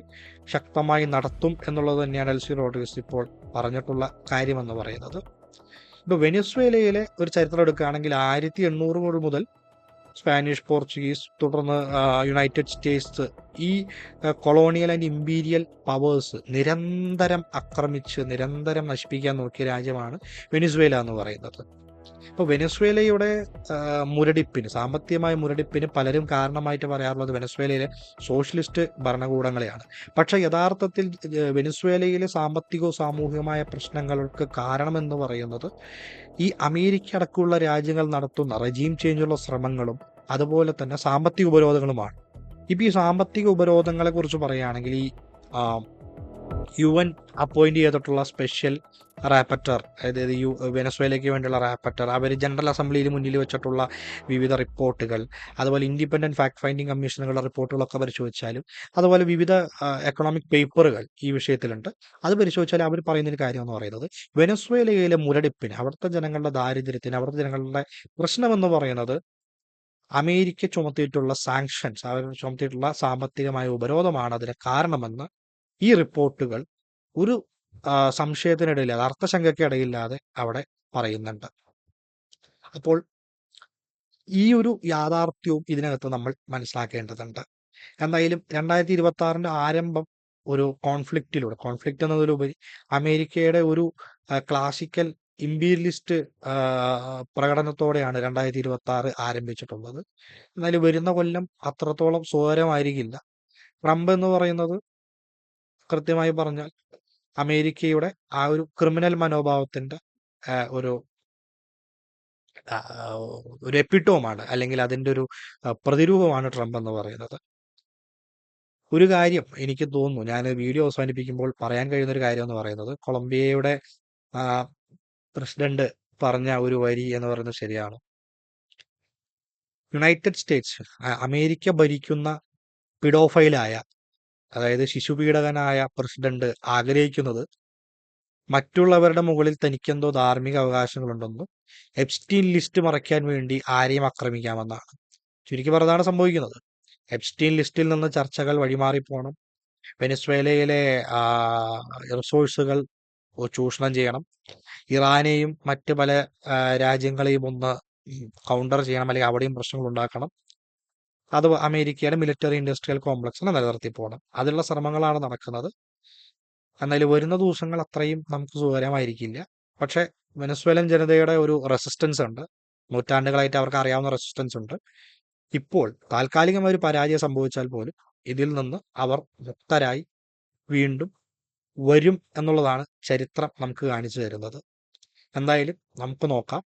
ശക്തമായി നടത്തും എന്നുള്ളത് തന്നെയാണ് ഡെൽസി റോഡ്രിഗസ് ഇപ്പോൾ പറഞ്ഞിട്ടുള്ള കാര്യമെന്ന് പറയുന്നത്. ഇപ്പോൾ വെനസ്വേലയിലെ ഒരു ചരിത്രം എടുക്കുകയാണെങ്കിൽ 1800 മുതൽ സ്പാനിഷ്, പോർച്ചുഗീസ്, തുടർന്ന് യുണൈറ്റഡ് സ്റ്റേറ്റ്സ്, ഈ കൊളോണിയൽ ആൻഡ് ഇമ്പീരിയൽ പവേഴ്സ് നിരന്തരം ആക്രമിച്ച് നിരന്തരം നശിപ്പിക്കാൻ നോക്കിയ രാജ്യമാണ് വെനസ്വേല എന്ന് പറയുന്നത്. അപ്പോൾ വെനസ്വേലയുടെ സാമ്പത്തികമായ മുരടിപ്പിന് പലരും കാരണമായിട്ട് പറയാറുള്ളത് വെനസ്വേലയിലെ സോഷ്യലിസ്റ്റ് ഭരണകൂടങ്ങളെയാണ്. പക്ഷേ യഥാർത്ഥത്തിൽ വെനസ്വേലയിലെ സാമ്പത്തികവും സാമൂഹികമായ പ്രശ്നങ്ങൾക്ക് കാരണമെന്ന് പറയുന്നത് ഈ അമേരിക്ക അടക്കമുള്ള രാജ്യങ്ങൾ നടത്തുന്ന റെജീം ചേഞ്ചുള്ള ശ്രമങ്ങളും അതുപോലെ തന്നെ സാമ്പത്തിക ഉപരോധങ്ങളുമാണ്. ഇപ്പോൾ ഈ സാമ്പത്തിക ഉപരോധങ്ങളെ കുറിച്ച് പറയുകയാണെങ്കിൽ ഈ UN അപ്പോയിന്റ് ചെയ്തിട്ടുള്ള സ്പെഷ്യൽ റാപ്പറ്റർ, അതായത് വെനസ്വേലയ്ക്ക് വേണ്ടിയുള്ള റാപ്പറ്റർ, അവർ ജനറൽ അസംബ്ലിയിൽ മുന്നിൽ വെച്ചിട്ടുള്ള വിവിധ റിപ്പോർട്ടുകൾ, അതുപോലെ ഇൻഡിപെൻഡന്റ് ഫാക്ട് ഫൈൻഡിങ് കമ്മീഷനുകളുടെ റിപ്പോർട്ടുകളൊക്കെ പരിശോധിച്ചാലും, അതുപോലെ വിവിധ എക്കണോമിക് പേപ്പറുകൾ ഈ വിഷയത്തിലുണ്ട്. അത് പരിശോധിച്ചാൽ അവർ പറയുന്നൊരു കാര്യം എന്ന് പറയുന്നത് വെനസ്വേലയിലെ മുരടിപ്പിന്, അവിടുത്തെ ജനങ്ങളുടെ ദാരിദ്ര്യത്തിന്, അവിടുത്തെ ജനങ്ങളുടെ പ്രശ്നമെന്ന് പറയുന്നത് അമേരിക്ക ചുമത്തിയിട്ടുള്ള സാങ്ഷൻസ്, അവർ ചുമത്തിയിട്ടുള്ള സാമ്പത്തികമായ ഉപരോധമാണ് അതിന് കാരണമെന്ന് ഈ റിപ്പോർട്ടുകൾ ഒരു സംശയത്തിനിടയില്ലാതെ, അർത്ഥശങ്കയ്ക്കിടയില്ലാതെ അവിടെ പറയുന്നുണ്ട്. അപ്പോൾ ഈ ഒരു യാഥാർത്ഥ്യവും ഇതിനകത്ത് നമ്മൾ മനസ്സിലാക്കേണ്ടതുണ്ട്. എന്തായാലും 2026 ആരംഭം ഒരു കോൺഫ്ലിക്റ്റ് എന്നതിലുപരി അമേരിക്കയുടെ ഒരു ക്ലാസിക്കൽ ഇമ്പീരിയലിസ്റ്റ് പ്രകടനത്തോടെയാണ് 2026 ആരംഭിച്ചിട്ടുള്ളത്. എന്നാലും വരുന്ന കൊല്ലം അത്രത്തോളം സുഖകരമായിരിക്കില്ല. ട്രംപ് എന്ന് പറയുന്നത് കൃത്യമായി പറഞ്ഞാൽ അമേരിക്കയുടെ ആ ഒരു ക്രിമിനൽ മനോഭാവത്തിന്റെ ഒരു എപ്പിട്ടോമാണ്, അല്ലെങ്കിൽ അതിൻ്റെ ഒരു പ്രതിരൂപമാണ് ട്രംപ് എന്ന് പറയുന്നത്. ഒരു കാര്യം എനിക്ക് തോന്നുന്നു, ഞാൻ വീഡിയോ അവസാനിപ്പിക്കുമ്പോൾ പറയാൻ കഴിയുന്ന ഒരു കാര്യം എന്ന് പറയുന്നത്, കൊളംബിയയുടെ പ്രസിഡന്റ് പറഞ്ഞ ഒരു വരി എന്ന് പറയുന്നത് ശരിയാണ്. യുണൈറ്റഡ് സ്റ്റേറ്റ്സ്, അമേരിക്ക ഭരിക്കുന്ന പിഡോഫൈലായ, അതായത് ശിശുപീഡകനായ പ്രസിഡന്റ് ആഗ്രഹിക്കുന്നത് മറ്റുള്ളവരുടെ മുകളിൽ തനിക്കെന്തോ ധാർമ്മിക അവകാശങ്ങളുണ്ടെന്നും എപ്സ്റ്റീൻ ലിസ്റ്റ് മറയ്ക്കാൻ വേണ്ടി ആരെയും ആക്രമിക്കാമെന്നാണ്. ചുരുക്കി പറഞ്ഞതാണ് സംഭവിക്കുന്നത്. എപ്സ്റ്റീൻ ലിസ്റ്റിൽ നിന്ന് ചർച്ചകൾ വഴിമാറിപ്പോണം, വെനസ്വേലയിലെ റിസോഴ്സുകൾ ചൂഷണം ചെയ്യണം, ഇറാനെയും മറ്റ് പല രാജ്യങ്ങളെയും ഒന്ന് കൗണ്ടർ ചെയ്യണം, അല്ലെങ്കിൽ അവിടെയും പ്രശ്നങ്ങൾ ഉണ്ടാക്കണം. അത് അമേരിക്കയുടെ മിലിറ്ററി ഇൻഡസ്ട്രിയൽ കോംപ്ലക്സിനെ നിലനിർത്തി പോകണം. അതിനുള്ള ശ്രമങ്ങളാണ് നടക്കുന്നത്. എന്നാലും വരുന്ന ദിവസങ്ങൾ അത്രയും നമുക്ക് സുഖകരമായിരിക്കില്ല. പക്ഷേ വെനസ്വേലൻ ജനതയുടെ ഒരു റെസിസ്റ്റൻസ് ഉണ്ട്. നൂറ്റാണ്ടുകളായിട്ട് അവർക്ക് അറിയാവുന്ന റെസിസ്റ്റൻസ് ഉണ്ട്. ഇപ്പോൾ താൽക്കാലികമായ ഒരു പരാജയം സംഭവിച്ചാൽ പോലും ഇതിൽ നിന്ന് അവർ മുക്തരായി വീണ്ടും വരും എന്നുള്ളതാണ് ചരിത്രം നമുക്ക് കാണിച്ചു തരുന്നത്. എന്തായാലും നമുക്ക് നോക്കാം.